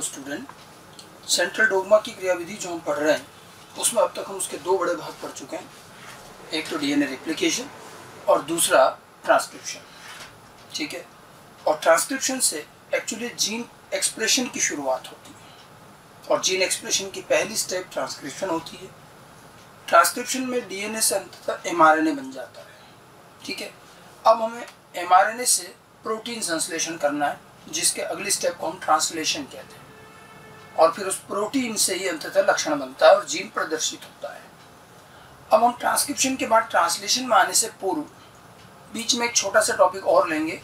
Hello student, central dogma की क्रियाविधि जो हम पढ़ रहे हैं उसमें अब तक हम उसके दो बड़े भाग पढ़ चुके हैं। एक तो डीएनए रेप्लिकेशन और दूसरा ट्रांसक्रिप्शन। ठीक है, और ट्रांसक्रिप्शन से एक्चुअली जीन एक्सप्रेशन की शुरुआत होती है और जीन एक्सप्रेशन की पहली स्टेप ट्रांसक्रिप्शन होती है। ट्रांसक्रिप्शन में डीएनए से अंततः एमआरएनए बन जाता है। ठीक है, अब हमें एमआरएनए से प्रोटीन संश्लेषण करना है जिसके अगली स्टेप को हम ट्रांसलेशन कहते हैं और फिर उस प्रोटीन से ही अंततः लक्षण बनता है और जीन प्रदर्शित होता है। अब हम ट्रांसक्रिप्शन के बाद ट्रांसलेशन में आने से पूर्व बीच में एक छोटा सा टॉपिक और लेंगे,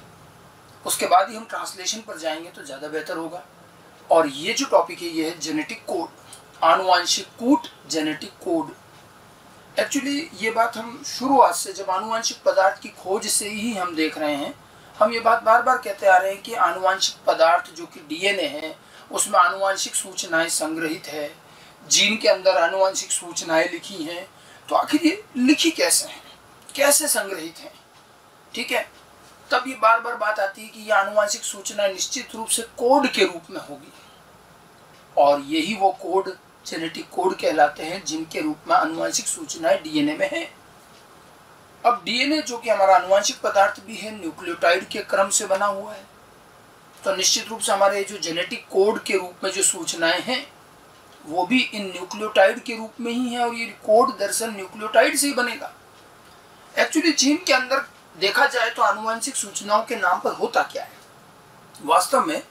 उसके बाद ही हम ट्रांसलेशन पर जाएंगे तो ज़्यादा बेहतर होगा। और ये जो टॉपिक है ये है जेनेटिक कोड, आनुवांशिक कूट, जेनेटिक कोड। एक्चुअली ये बात हम शुरुआत से जब आनुवांशिक पदार्थ की खोज से ही हम देख रहे हैं, हम ये बात बार बार कहते आ रहे हैं कि आनुवांशिक पदार्थ जो कि डीएनए है उसमें आनुवांशिक सूचनाएं संग्रहित है, जीन के अंदर आनुवांशिक सूचनाएं लिखी हैं। तो आखिर ये लिखी कैसे हैं, कैसे संग्रहित हैं? ठीक है, तब ये बार बार बात आती है कि ये आनुवांशिक सूचनाएं निश्चित रूप से कोड के रूप में होगी और यही वो कोड जेनेटिक कोड कहलाते हैं जिनके रूप में आनुवांशिक सूचनाएं डीएनए में हैं। अब डीएनए जो कि हमारा आनुवांशिक पदार्थ भी है, न्यूक्लियोटाइड के क्रम से बना हुआ है, तो निश्चित रूप से हमारे जो जेनेटिक कोड के रूप में जो सूचनाएं हैं वो भी इन न्यूक्लियोटाइड के रूप में ही है और ये कोड दरअसल न्यूक्लियोटाइड से ही बनेगा। एक्चुअली जीन के अंदर देखा जाए तो आनुवांशिक सूचनाओं के नाम पर होता क्या है? वास्तव में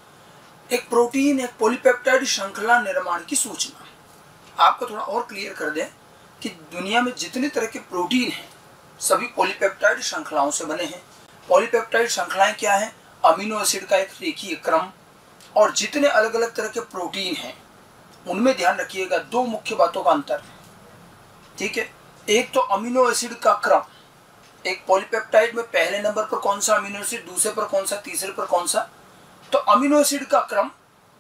एक प्रोटीन, एक पॉलीपेप्टाइड श्रृंखला निर्माण की सूचना। आपको थोड़ा और क्लियर कर दें कि दुनिया में जितने तरह के प्रोटीन हैं सभी पॉलीपेप्टाइड श्रृंखलाओं से बने हैं। पॉलीपेप्टाइड श्रृंखलाएं क्या हैं? अमीनो एसिड का एक रेखीय क्रम। और जितने अलग अलग तरह के प्रोटीन हैं उनमें ध्यान रखिएगा दो मुख्य बातों का अंतर है। ठीक है, एक तो अमीनो एसिड का क्रम, एक पॉलीपेप्टाइड में पहले नंबर पर कौन सा अमीनो एसिड, दूसरे पर कौन सा, तीसरे पर कौन सा। तो अमीनो एसिड का क्रम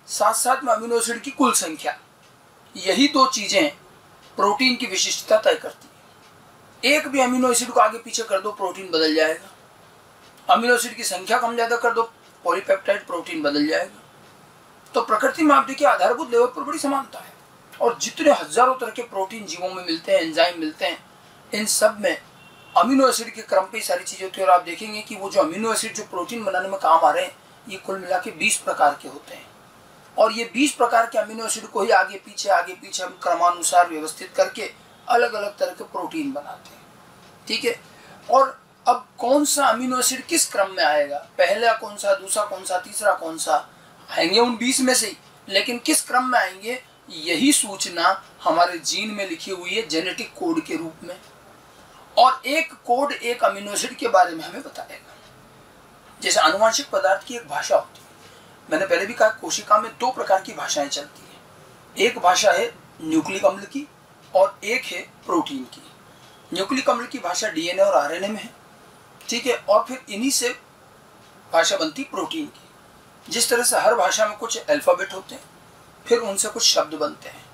साथ साथ में अमीनो एसिड की कुल संख्या, यही दो चीजें प्रोटीन की विशिष्टता तय करती है। एक भी अमीनो एसिड को आगे पीछे कर दो प्रोटीन बदल जाएगा, अमीनो एसिड की संख्या कम ज्यादा कर दो पॉलीपेप्टाइड प्रोटीन बदल जाएगा। तो प्रकृति में आप देखिए आधारभूत लेवल पर बड़ी समानता है और जितने हजारों तरह के प्रोटीन जीवों में मिलते हैं, एंजाइम मिलते हैं, इन सब में अमीनो एसिड के क्रम पे सारी चीजें होती है। और आप देखेंगे कि वो जो अमीनो एसिड जो प्रोटीन बनाने में काम आ रहे हैं ये कुल मिला के 20 प्रकार के होते हैं और ये 20 प्रकार के अमीनो एसिड को ही आगे पीछे हम क्रमानुसार व्यवस्थित करके अलग अलग तरह के प्रोटीन बनाते हैं। ठीक है, और अब कौन सा अमीनो एसिड किस क्रम में आएगा, पहला कौन सा, दूसरा कौन सा, तीसरा कौन सा, आएंगे उन 20 में से ही, लेकिन किस क्रम में आएंगे यही सूचना हमारे जीन में लिखी हुई है जेनेटिक कोड के रूप में। और एक कोड एक अमीनो एसिड के बारे में हमें बताएगा। जैसे आनुवांशिक पदार्थ की एक भाषा होती है, मैंने पहले भी कहा कोशिका में दो प्रकार की भाषाएं चलती हैं। एक भाषा है न्यूक्लिक अम्ल की और एक है प्रोटीन की। न्यूक्लिक अम्ल की भाषा डीएनए और आरएनए में है। ठीक है, और फिर इन्हीं से भाषा बनती प्रोटीन की। जिस तरह से हर भाषा में कुछ अल्फाबेट होते हैं फिर उनसे कुछ शब्द बनते हैं,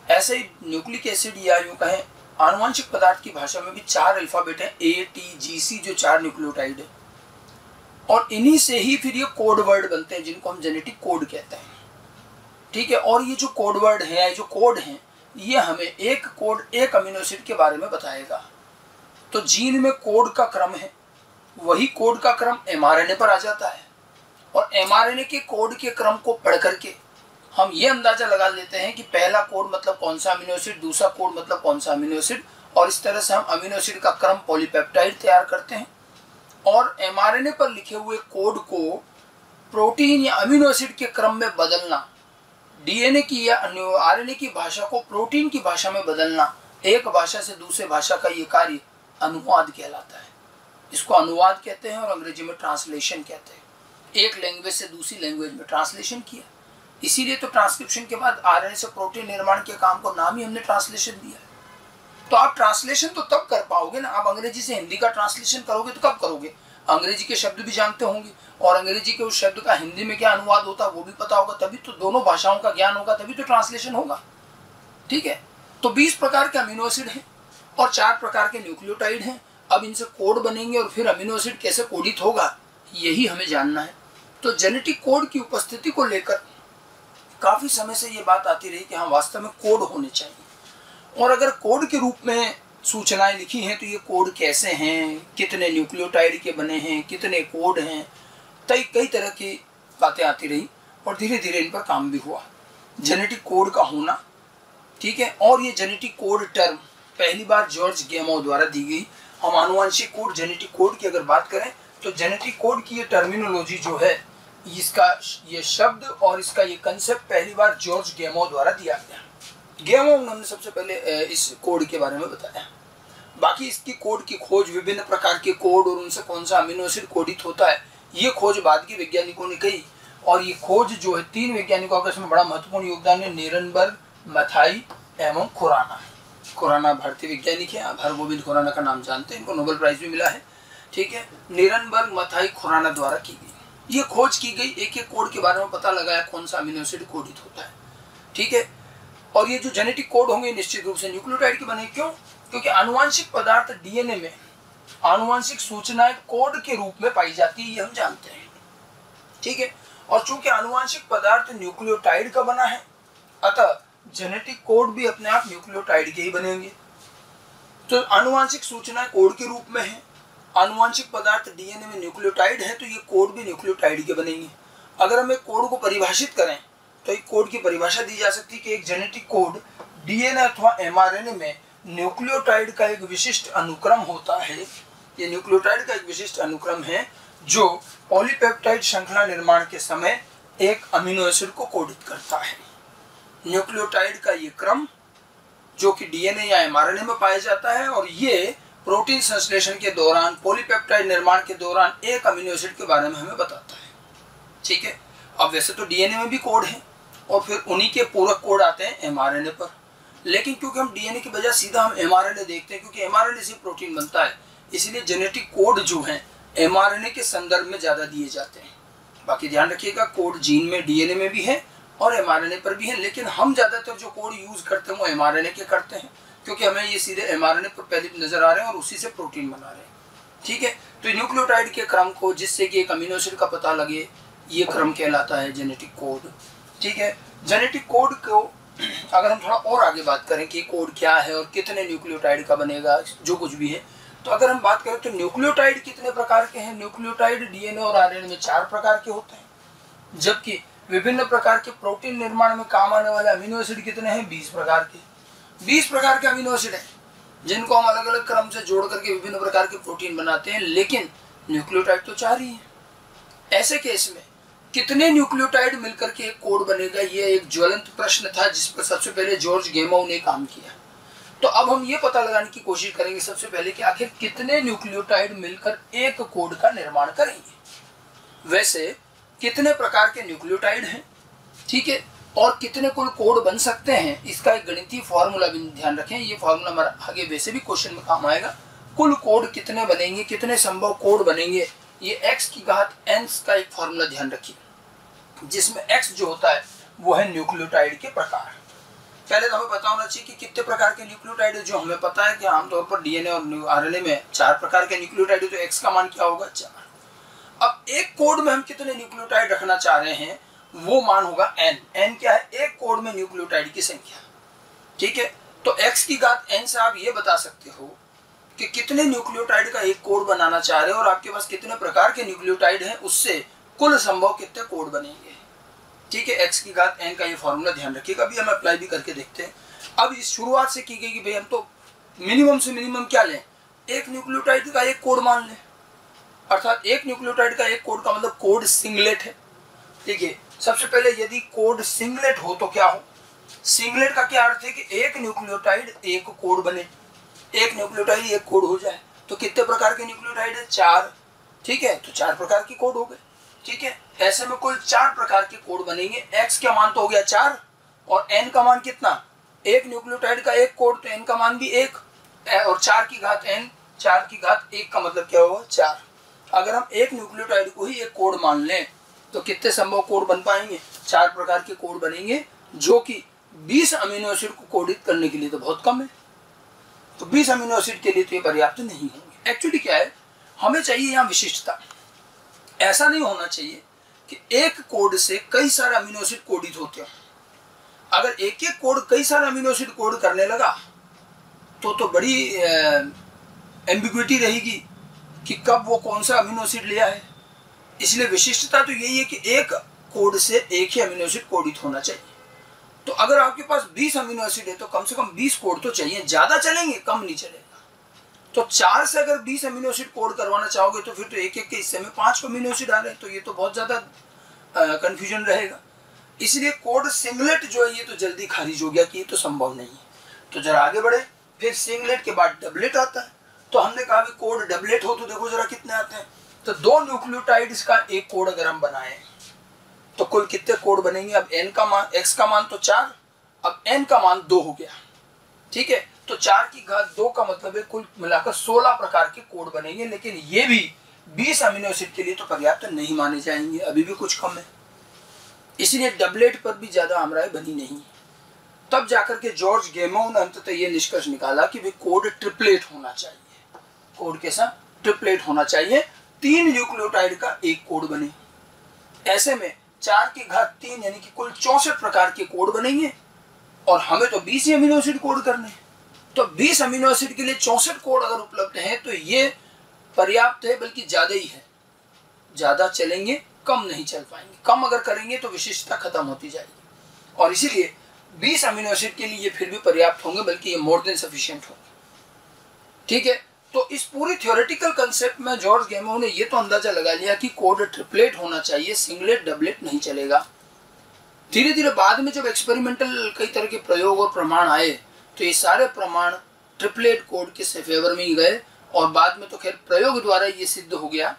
ऐसे ही न्यूक्लिक एसिड या यूं कहें आनुवांशिक पदार्थ की भाषा में भी 4 अल्फाबेट हैं, ATGC, जो 4 न्यूक्लियोटाइड है और इन्हीं से ही फिर ये कोड वर्ड बनते हैं जिनको हम जेनेटिक कोड कहते हैं। ठीक है, और ये जो कोड वर्ड है, जो कोड हैं, ये हमें एक कोड एक अमीनो एसिड के बारे में बताएगा। तो जीन में कोड का क्रम है, वही कोड का क्रम एमआरएनए पर आ जाता है और एमआरएनए के कोड के क्रम को पढ़ करके हम ये अंदाजा लगा लेते हैं कि पहला कोड मतलब कौन सा अमीनो एसिड, दूसरा कोड मतलब कौन सा अमीनो एसिड, और इस तरह से हम अमीनो एसिड का क्रम पॉलीपेप्टाइड तैयार करते हैं। और एमआरएनए पर लिखे हुए कोड को प्रोटीन या अमीनो एसिड के क्रम में बदलना, डीएनए की या आरएनए की भाषा को प्रोटीन की भाषा में बदलना, एक भाषा से दूसरे भाषा का ये कार्य अनुवाद कहलाता है। इसको अनुवाद कहते हैं और अंग्रेजी में ट्रांसलेशन कहते हैं। एक लैंग्वेज से दूसरी लैंग्वेज में ट्रांसलेशन किया, इसीलिए तो ट्रांसक्रिप्शन के बाद आरएनए से प्रोटीन निर्माण के काम को नाम ही हमने ट्रांसलेशन दिया है। तो आप ट्रांसलेशन तो तब कर पाओगे ना, आप अंग्रेजी से हिंदी का ट्रांसलेशन करोगे तो कब करोगे? अंग्रेजी के शब्द भी जानते होंगे और अंग्रेजी के उस शब्द का हिंदी में क्या अनुवाद होता है वो भी पता होगा, तभी तो दोनों भाषाओं का ज्ञान होगा, तभी तो ट्रांसलेशन होगा। ठीक है, तो 20 प्रकार के अमीनो एसिड हैं और 4 प्रकार के न्यूक्लियोटाइड हैं। अब इनसे कोड बनेंगे और फिर अमीनो एसिड कैसे कोडित होगा यही हमें जानना है। तो जेनेटिक कोड की उपस्थिति को लेकर काफ़ी समय से ये बात आती रही कि हाँ वास्तव में कोड होने चाहिए, और अगर कोड के रूप में सूचनाएं लिखी हैं तो ये कोड कैसे हैं, कितने न्यूक्लियोटाइड के बने हैं, कितने कोड हैं, कई तरह की बातें आती रही और धीरे धीरे इन पर काम भी हुआ। जेनेटिक कोड का होना, ठीक है, और ये जेनेटिक कोड टर्म पहली बार जॉर्ज गेमो द्वारा दी गई। हम आनुवंशिक कोड, जेनेटिक कोड की अगर बात करें तो जेनेटिक कोड की ये टर्मिनोलॉजी जो है, इसका ये शब्द और इसका ये कंसेप्ट पहली बार जॉर्ज गेमो द्वारा दिया गया। गेमो ने सबसे पहले इस कोड के बारे में बताया। बाकी इसकी कोड की खोज, विभिन्न प्रकार के कोड और उनसे कौन सा अमीनो एसिड कोडित होता है, ये खोज बाद के वैज्ञानिकों ने की। और ये खोज जो है 3 वैज्ञानिकों का इसमें बड़ा महत्वपूर्ण योगदान है, नीरनबर्ग, मथाई एवं खुराना। खुराना भारतीय वैज्ञानिक है, आप हरगोविंद खुराना का नाम जानते हैं, इनको नोबेल प्राइज भी मिला है, ठीक है। नीरनबर्ग, मथाई, खुराना द्वारा की गई ये खोज की गई, एक एक कोड के बारे में पता लगाया कौन सा अमीनो एसिड कोडित होता है, ठीक है। और ये जो जेनेटिक कोड होंगे निश्चित रूप से न्यूक्लियोटाइड के बने। क्यों? क्योंकि आनुवंशिक पदार्थ डीएनए में आनुवंशिक सूचनाएं कोड के रूप में पाई जाती है, ये हम जानते हैं, ठीक है। और चूंकि आनुवंशिक पदार्थ न्यूक्लियोटाइड का बना है, अतः जेनेटिक कोड भी अपने आप न्यूक्लियोटाइड के ही बनेंगे। तो आनुवंशिक सूचनाएं कोड के रूप में है, आनुवंशिक पदार्थ डीएनए में न्यूक्लियोटाइड है, तो ये कोड भी न्यूक्लियोटाइड के बनेंगे। अगर हम एक कोड को परिभाषित करें तो एक कोड की परिभाषा दी जा सकती है कि एक जेनेटिक कोड डीएनए अथवा एमआरएनए में न्यूक्लियोटाइड का एक विशिष्ट अनुक्रम होता है। ये न्यूक्लियोटाइड का एक विशिष्ट अनुक्रम है जो पॉलीपेप्टाइड श्रृंखला निर्माण के समय एक अमीनो एसिड को कोडित करता है। न्यूक्लियोटाइड का ये क्रम जो कि डीएनए या एमआरएनए में पाया जाता है, और ये प्रोटीन संश्लेषण के दौरान, पॉलीपेप्टाइड निर्माण के दौरान एक अमीनो एसिड के बारे में हमें बताता है, ठीक है। अब वैसे तो डीएनए में भी कोड है और फिर उन्हीं के पूरक कोड आते हैं एमआरएनए पर, लेकिन क्योंकि हम डीएनए की बजाय सीधा हम एमआरएनए देखते हैं, क्योंकि एमआरएनए से प्रोटीन बनता है, इसलिए जेनेटिक कोड जो है एमआरएनए के संदर्भ में ज़्यादा दिए जाते हैं। बाकी ध्यान रखिएगा, कोड जीन में, डीएनए में भी है और एमआरएनए पर भी है, लेकिन हम ज़्यादातर जो कोड यूज़ करते हैं वो एमआरएनए के करते हैं, क्योंकि हमें ये सीधे एमआरएनए पर पहले नज़र आ रहे हैं और उसी से प्रोटीन बना रहे हैं, ठीक है। तो न्यूक्लियोटाइड के क्रम को, जिससे कि एक अमीनो एसिड का पता लगे, ये क्रम कहलाता है जेनेटिक कोड, ठीक है। जेनेटिक कोड को अगर हम थोड़ा और आगे बात करें कि कोड क्या है और कितने न्यूक्लियोटाइड का बनेगा, जो कुछ भी है, तो अगर हम बात करें तो न्यूक्लियोटाइड कितने प्रकार के हैं। न्यूक्लियोटाइड डीएनए और आरएनए में 4 प्रकार के होते हैं, जबकि विभिन्न प्रकार के प्रोटीन निर्माण में काम आने वाले अमीनो एसिड कितने हैं? 20 प्रकार के। 20 प्रकार के अमीनो एसिड हैं जिनको हम अलग अलग क्रम से जोड़ करके विभिन्न प्रकार के प्रोटीन बनाते हैं, लेकिन न्यूक्लियोटाइड तो 4 ही हैं। ऐसे केस में कितने न्यूक्लियोटाइड मिलकर के एक कोड बनेगा, ये एक ज्वलंत प्रश्न था जिस पर सबसे पहले जॉर्ज गेमो ने काम किया। तो अब हम ये पता लगाने की कोशिश करेंगे सबसे पहले कि आखिर कितने न्यूक्लियोटाइड मिलकर एक कोड का निर्माण करेंगे। वैसे कितने प्रकार के न्यूक्लियोटाइड हैं, ठीक है, और कितने कुल कोड बन सकते हैं, इसका एक गणितीय फॉर्मूला भी ध्यान रखें। ये फॉर्मूला हमारा आगे वैसे भी क्वेश्चन में काम आएगा। कुल कोड कितने बनेंगे, कितने संभव कोड बनेंगे, ये x की घात n का एक फॉर्मूला ध्यान रखिए, जिसमें x जो होता है वो है न्यूक्लियोटाइड के प्रकार। पहले तो हमें पता होना चाहिए कि कितने प्रकार के न्यूक्लियोटाइड है। जो हमें पता है कि आमतौर पर डीएनए और आरएनए में 4 प्रकार के न्यूक्लियोटाइड है, तो x का मान क्या होगा? 4। अब एक कोड में हम कितने न्यूक्लियोटाइड रखना चाह रहे हैं, वो मान होगा n। n क्या है? एक कोड में न्यूक्लियोटाइड की संख्या, ठीक है। तो x की घात n से आप ये बता सकते हो कि कितने न्यूक्लियोटाइड का एक कोड बनाना चाह रहे हो और आपके पास कितने प्रकार के न्यूक्लियोटाइड हैं, उससे कुल संभव कितने कोड बनेंगे, ठीक है। x की घात n का ये फॉर्मूला ध्यान रखिएगा। अभी हम अप्लाई भी करके देखते हैं। अब इस शुरुआत से की गई कि भाई हम तो मिनिमम से मिनिमम क्या लें, एक न्यूक्लियोटाइड का एक कोड मान लें, अर्थात एक न्यूक्लियोटाइड का एक कोड का मतलब कोड सिंगलेट है, ठीक है। सबसे पहले यदि कोड सिंगलेट हो तो क्या हो? सिंगलेट का क्या अर्थ है कि एक न्यूक्लियोटाइड एक कोड बने, एक न्यूक्लियोटाइड एक कोड हो जाए। तो कितने प्रकार के न्यूक्लियोटाइड है? 4, ठीक है। तो 4 प्रकार के कोड हो गए, ठीक है। ऐसे में कुल 4 प्रकार के कोड बनेंगे। x का मान तो हो गया 4 और n का मान कितना? एक न्यूक्लियोटाइड का एक कोड, तो n का मान भी 1 और 4 की घात n, 4 की घात 1 का मतलब क्या होगा? 4। अगर हम एक न्यूक्लियोटाइड को ही एक कोड मान लें तो कितने संभव कोड बन पाएंगे? 4 प्रकार के कोड बनेंगे, जो कि 20 अमीनो एसिड को कोडित करने के लिए तो बहुत कम है। तो 20 अमीनो एसिड के लिए तो ये पर्याप्त नहीं होंगे। एक्चुअली क्या है, हमें चाहिए यहाँ विशिष्टता। ऐसा नहीं होना चाहिए कि एक कोड से कई सारे अमीनो एसिड कोडित होते हो। अगर एक एक कोड कई सारे अमीनो एसिड कोड करने लगा तो बड़ी एम्बिग्युइटी रहेगी कि कब वो कौन सा अमीनो एसिड लिया है। इसलिए विशिष्टता तो यही है कि एक कोड से एक ही अमीनो एसिड कोडित होना चाहिए। तो अगर आपके पास 20 अमीनो एसिड है तो कम से कम 20 कोड तो चाहिए, ज्यादा चलेंगे कम नहीं चलेगा। तो 4 से अगर 20 अमीनो एसिड कोड करवाना चाहोगे तो फिर तो एक एक के हिस्से में 5 अमीनो एसिड आ रहे हैं, तो ये तो बहुत ज्यादा कंफ्यूजन रहेगा। इसलिए कोड सिंगलेट जो है ये तो जल्दी खारिज हो गया कि ये तो संभव नहीं है। तो जरा आगे बढ़े, फिर सिंगलेट के बाद डबलेट आता है। तो हमने कहा कि कोड डबलेट हो तो देखो जरा कितने आते हैं। तो 2 न्यूक्लियोटाइड्स का एक कोड अगर हम बनाए तो कुल कितने कोड बनेंगे। अब n का मान, x का मान तो 4, अब n का मान 2 हो गया, ठीक है। तो 4 की घात 2 का मतलब है कुल मिलाकर 16 प्रकार के कोड बनेंगे, लेकिन ये भी 20 अमीनो एसिड के लिए तो पर्याप्त नहीं माने जाएंगे, अभी भी कुछ कम है। इसलिए डबलेट पर भी ज्यादा हमराय बनी नहीं। तब जाकर के जॉर्ज गेमो ने अंततः ये निष्कर्ष निकाला कि भाई कोड ट्रिपलेट होना चाहिए। कोड कैसा? ट्रिपलेट होना चाहिए, 3 न्यूक्लियोटाइड का एक कोड बने। ऐसे में 4 की घात 3 यानी कि कुल 64 प्रकार के कोड बनेंगे, और हमें तो 20 ही अमीनो एसिड कोड करने। तो 20 अमीनो एसिड के लिए 64 कोड अगर उपलब्ध हैं तो ये पर्याप्त है, बल्कि ज्यादा ही है। ज्यादा चलेंगे कम नहीं चल पाएंगे, कम अगर करेंगे तो विशिष्टता खत्म होती जाएगी। और इसीलिए 20 अमीनो एसिड के लिए ये फिर भी पर्याप्त होंगे, बल्कि ये मोर देन सफिशिएंट होंगे, ठीक है। तो इस पूरी थ्योरेटिकल कंसेप्ट में जॉर्ज गेमो ने ये तो अंदाजा लगा लिया कि कोड ट्रिपलेट होना चाहिए, सिंगलेट डबलेट नहीं चलेगा। धीरे धीरे बाद में जब एक्सपेरिमेंटल कई तरह के प्रयोग और प्रमाण आए तो ये सारे प्रमाण ट्रिपलेट कोड के फेवर में ही गए, और बाद में तो खैर प्रयोग द्वारा ये सिद्ध हो गया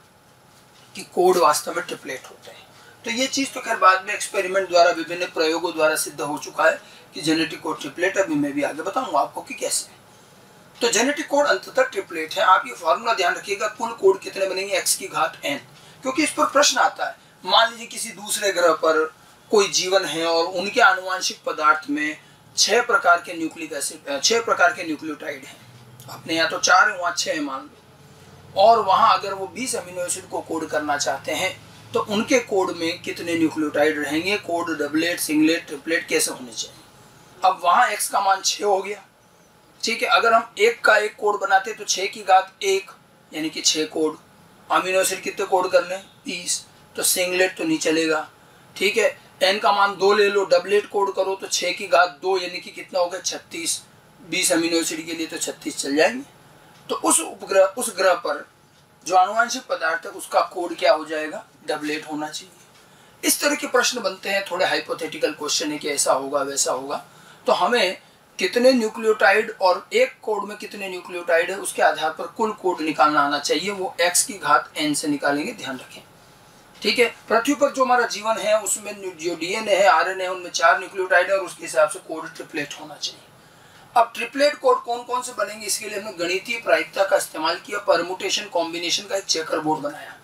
कि कोड वास्तव में ट्रिपलेट होते हैं। तो ये चीज तो खैर बाद में एक्सपेरिमेंट द्वारा, विभिन्न प्रयोगों द्वारा सिद्ध हो चुका है कि जेनेटिक कोड ट्रिपलेट। अभी मैं भी आगे बताऊंगा आपको कि कैसे। तो जेनेटिक कोड अंततः ट्रिपलेट है। आप ये फॉर्मूला ध्यान रखिएगा, कुल कोड कितने बनेंगे, x की घात n, क्योंकि इस पर प्रश्न आता है। मान लीजिए किसी दूसरे ग्रह पर कोई जीवन है और उनके आनुवांशिक पदार्थ में 6 प्रकार के न्यूक्लिक एसिड, 6 प्रकार के न्यूक्लियोटाइड हैं। अपने यहाँ तो 4 है, वहाँ 6 है मान लो, और वहाँ अगर वो 20 अमीनो एसिड को कोड करना चाहते हैं तो उनके कोड में कितने न्यूक्लियोटाइड रहेंगे, कोड डबलेट सिंगलेट ट्रिपलेट कैसे होने चाहिए। अब वहाँ x का मान 6 हो गया, ठीक है। अगर हम एक का एक कोड बनाते तो 6 की घात 1 यानी कि 6 कोड। अमीनो एसिड कितने कोड कर लें, 20, तो सिंगलेट तो नहीं चलेगा, ठीक है। n का मान 2 ले लो, डबलेट कोड करो तो 6 की घात 2 यानी कि कितना हो गया, 36। 20 अमीनो एसिड के लिए तो 36 चल जाएंगे। तो उस ग्रह पर जो आनुवांशिक पदार्थ है उसका कोड क्या हो जाएगा, डबलेट होना चाहिए। इस तरह के प्रश्न बनते हैं, थोड़े हाइपोथेटिकल क्वेश्चन है कि ऐसा होगा वैसा होगा। तो हमें कितने न्यूक्लियोटाइड और एक कोड में कितने न्यूक्लियोटाइड है उसके आधार पर कुल कोड निकालना आना चाहिए। वो x की घात n से निकालेंगे, ध्यान रखें, ठीक है। पृथ्वी पर जो हमारा जीवन है उसमें जो डीएनए है, आरएनए है, उनमें 4 न्यूक्लियोटाइड है और उसके हिसाब से कोड ट्रिपलेट होना चाहिए। अब ट्रिपलेट कोड कौन कौन से बनेंगे, इसके लिए हमने गणितीय प्रायिकता का इस्तेमाल किया, परमुटेशन कॉम्बिनेशन का एक चेकर बोर्ड बनाया।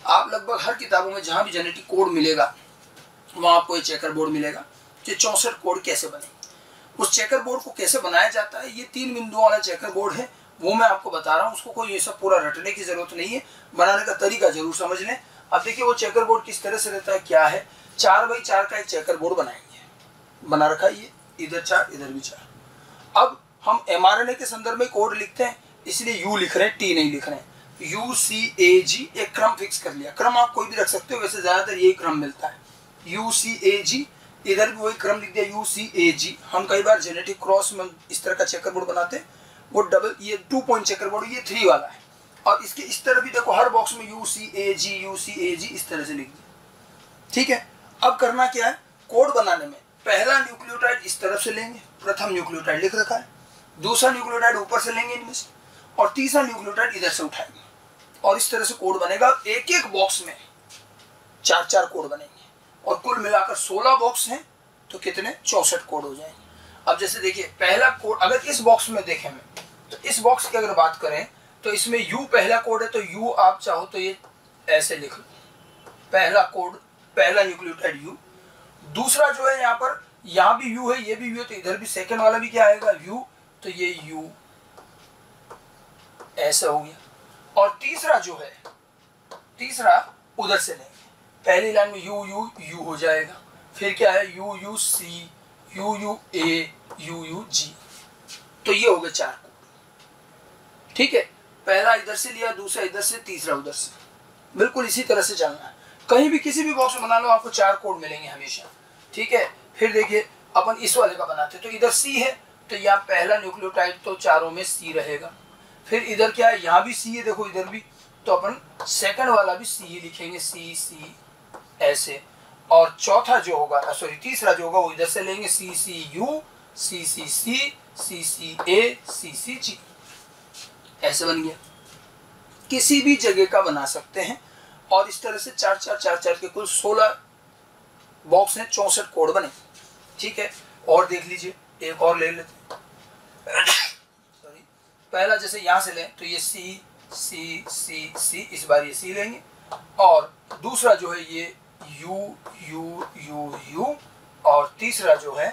आप लगभग हर किताबों में जहां भी जेनेटिक कोड मिलेगा वहां आपको एक चेकर बोर्ड मिलेगा कि 64 कोड कैसे बनेंगे। उस चेकर बोर्ड को कैसे बनाया जाता है, ये 3 बिंदुओं वाला चेकर बोर्ड है, वो मैं आपको बता रहा हूँ। उसको कोई ये सब पूरा रटने की जरूरत नहीं है, बनाने का तरीका जरूर समझ लें। अब देखिए वो चेकर बोर्ड किस तरह से रहता है, क्या है। 4x4 का एक चेकर बोर्ड बनाएंगे, बना रखा है ये, इधर 4 इधर भी 4। अब हम mRNA के संदर्भ में कोड लिखते हैं, इसलिए U लिख रहे हैं, T नहीं लिख रहे हैं। UCAG एक क्रम फिक्स कर लिया, क्रम आप कोई भी रख सकते हो, वैसे ज्यादातर यही क्रम मिलता है। UCAG, इधर भी वही क्रम लिख दिया UCAG। हम कई बार जेनेटिक क्रॉस में इस तरह का चेकर बोर्ड बनाते हैं, वो डबल, ये 2 पॉइंट चेकर बोर्ड, ये 3 वाला है। और इसके इस तरह भी देखो हर बॉक्स में UCAG इस तरह से लिख दिया, ठीक है। अब करना क्या है, कोड बनाने में पहला न्यूक्लियोटाइड इस तरफ से लेंगे, प्रथम न्यूक्लियोटाइड लिख रखा है, दूसरा न्यूक्लियोटाइड ऊपर से लेंगे इनमें से, और तीसरा न्यूक्लियोटाइड इधर से उठाएंगे, और इस तरह से कोड बनेगा। एक एक बॉक्स में 4-4 कोड बनेंगे, और कुल मिलाकर 16 बॉक्स हैं तो कितने, 64 कोड हो जाएंगे। अब जैसे देखिए पहला कोड अगर इस बॉक्स में देखें मैं, तो इस बॉक्स की अगर बात करें तो इसमें U पहला कोड है, तो U आप चाहो तो ये ऐसे लिख लो, पहला कोड, पहला न्यूक्लियोटाइड U। दूसरा जो है यहाँ पर, यहाँ भी U है, ये भी U है, तो इधर भी सेकंड वाला भी क्या आएगा, U, तो ये U ऐसा हो गया। और तीसरा जो है, तीसरा उधर से लेंगे, पहली लाइन में U U U हो जाएगा, फिर क्या है U U C UUA, तो ये हो गए 4 कोड। ठीक है, पहला इधर से लिया, दूसरा इधर से, तीसरा उधर से, बिल्कुल इसी तरह से चलना है। कहीं भी किसी भी बॉक्स में बना लो आपको 4 कोड मिलेंगे हमेशा। ठीक है, फिर देखिए अपन इस वाले का बनाते, तो इधर C है, तो यहाँ पहला न्यूक्लियोटाइड तो चारों में C रहेगा। फिर इधर क्या है, यहाँ भी C है, देखो इधर भी, तो अपन सेकंड वाला भी C ही लिखेंगे, C ऐसे। और चौथा जो होगा, सॉरी तीसरा जो होगा वो इधर से लेंगे, CCU, CCC, CCA, CCG, ऐसे बन गया। किसी भी जगह का बना सकते हैं। और इस तरह से 4 के कुल 16 बॉक्स में 64 कोड बने। ठीक है, और देख लीजिए, एक और ले लेते हैं। सॉरी, पहला जैसे यहाँ से लें तो ये C, इस बार ये C लेंगे, और दूसरा जो है ये U, और तीसरा जो है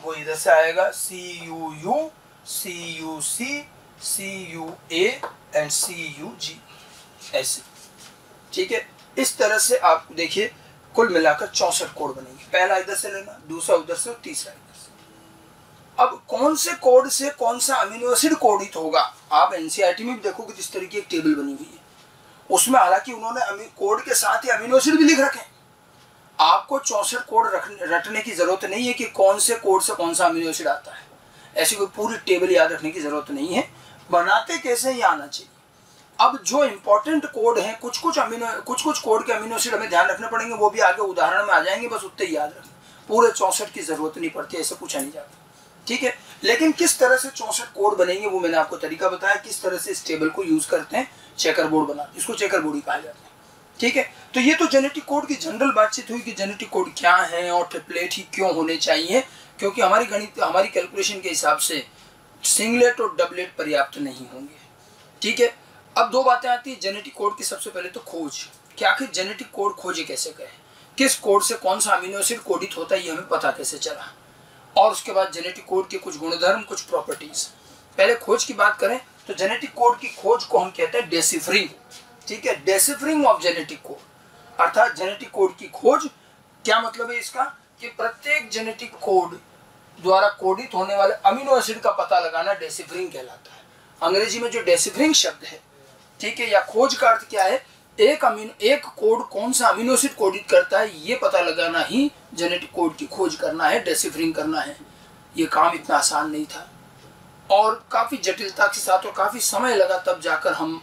वो इधर से आएगा CUU, CUC, CUA and CUG, ऐसे। ठीक है, इस तरह से आप देखिए कुल मिलाकर 64 कोड बनेंगे। पहला इधर से लेना, दूसरा उधर से, और तीसरा इधर से। अब कौन से कोड से कौन सा अमीनो एसिड कोडित होगा, आप एनसीईआरटी में भी देखोगे तो इस तरह की एक टेबल बनी हुई है। उसमें हालांकि उन्होंने कोड के साथ ही अमीनो एसिड भी लिख रखे हैं। आपको 64 कोड रटने की जरूरत नहीं है कि कौन से कोड से कौन सा अमीनो एसिड आता है। ऐसी कोई पूरी टेबल याद रखने की जरूरत नहीं है, बनाते कैसे ये आना चाहिए। अब जो इंपॉर्टेंट कोड हैं, कुछ कुछ कोड के अमीनो एसिड हमें ध्यान रखने पड़ेंगे, वो भी आगे उदाहरण में आ जाएंगे, बस उतने याद रखें। पूरे 64 की जरूरत नहीं पड़ती, ऐसे पूछा नहीं जाता। ठीक है, लेकिन किस तरह से 64 कोड बनेंगे वो मैंने आपको तरीका बताया, किस तरह से इस टेबल को यूज करते हैं, चेकर बोर्ड बनाते, इसको चेकर बोर्ड ही कहा जाता है। ठीक है, तो ये तो जेनेटिक कोड की जनरल बातचीत हुई कि जेनेटिक कोड क्या है और ट्रिपलेट ही क्यों होने चाहिए, क्योंकि हमारी कैलकुलेशन के हिसाब से सिंगलेट और डबलेट पर्याप्त नहीं होंगे। ठीक है, अब 2 बातें आती है जेनेटिक कोड की। सबसे पहले तो खोज, कि आखिर जेनेटिक कोड खोजे कैसे गए, किस कोड से कौन सा अमीनो एसिड कोडित होता है ये हमें पता कैसे चला, और उसके बाद जेनेटिक कोड के कुछ गुणधर्म, कुछ प्रॉपर्टीज। पहले खोज की बात करें तो जेनेटिक कोड की खोज को हम कहते हैं डेसिफरिंग। ठीक है, डेसिफरिंग ऑफ जेनेटिक कोड, अर्थात जेनेटिक कोड की खोज। क्या मतलब है इसका, कि प्रत्येक जेनेटिक कोड द्वारा कोडित होने वाले अमीनो एसिड का पता लगाना डेसिफरिंग कहलाता है। अंग्रेजी में जो डेसिफरिंग शब्द है, ठीक है, या खोज का अर्थ क्या है, एक कोड कौन सा अमीनो एसिड कोडित करता है ये पता लगाना ही जेनेटिक कोड की खोज करना है, डेसिफरिंग करना है। ये काम इतना आसान नहीं था और काफ़ी जटिलता के साथ और काफ़ी समय लगा, तब जाकर हम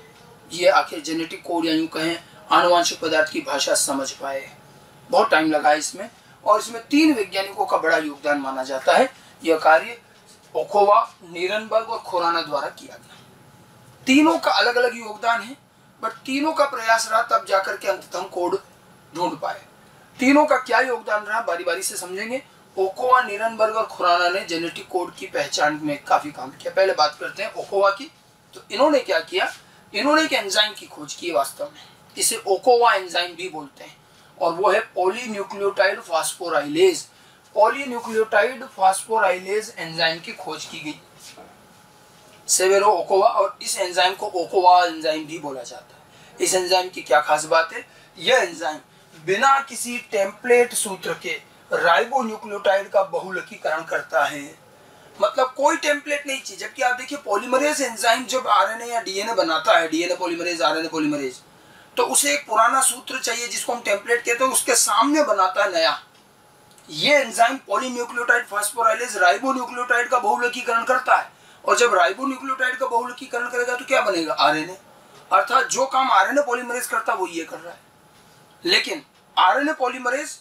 ये आखिर जेनेटिक कोड या यूँ कहें आनुवांशिक पदार्थ की भाषा समझ पाए। बहुत टाइम लगा इसमें, और इसमें 3 वैज्ञानिकों का बड़ा योगदान माना जाता है। यह कार्य ओखोवा, नीरनबर्ग और खुराना द्वारा किया गया। तीनों का अलग अलग योगदान है, बट तीनों का प्रयास रहा, तब जाकर के अंततः हम कोड ढूंढ पाए। तीनों का क्या योगदान रहा बारी बारी से समझेंगे। ओखोवा, नीरनबर्ग और खुराना ने जेनेटिक कोड की पहचान में काफी काम किया। पहले बात करते हैं ओखोवा की। तो इन्होंने क्या किया, इन्होंने एक एंजाइम की खोज की वास्तव में, इसे ओखोवा एंजाइम भी बोलते हैं, और वो है पॉलीन्यूक्लियोटाइड फास्फोराइलेज। पॉलीन्यूक्लियोटाइड फास्फोराइलेज एंजाइम की खोज की गई, सेवेरो ओखोवा, और इस एंजाइम को ओखोवा एंजाइम भी बोला जाता है। इस एंजाइम की क्या खास बात है, यह एंजाइम बिना किसी टेम्पलेट सूत्र के राइबोन्यूक्लियोटाइड का बहुलकीकरण करता है। मतलब कोई टेम्पलेट नहीं चाहिए। जबकि आप देखिए पॉलीमरेज एंजाइम जब आरएनए या डीएनए बनाता है, डीएनए पॉलीमरेज, आरएनए पॉलीमरेज, तो उसे एक पुराना सूत्र चाहिए जिसको हम टेम्पलेट कहते हैं, उसके सामने बनाता है नया। ये एंजाइम पॉलीन्यूक्लियोटाइड फास्फोराइलेज राइबोन्यूक्लियोटाइड का बहुलकीकरण करता है, और जब राइबोन्यूक्लियोटाइड का बहुलकीकरण करेगा तो क्या बनेगा, आरएनए। अर्थात जो काम आरएनए पॉलीमरेज करता है वो ये कर रहा है। लेकिन आरएनए पॉलीमरेज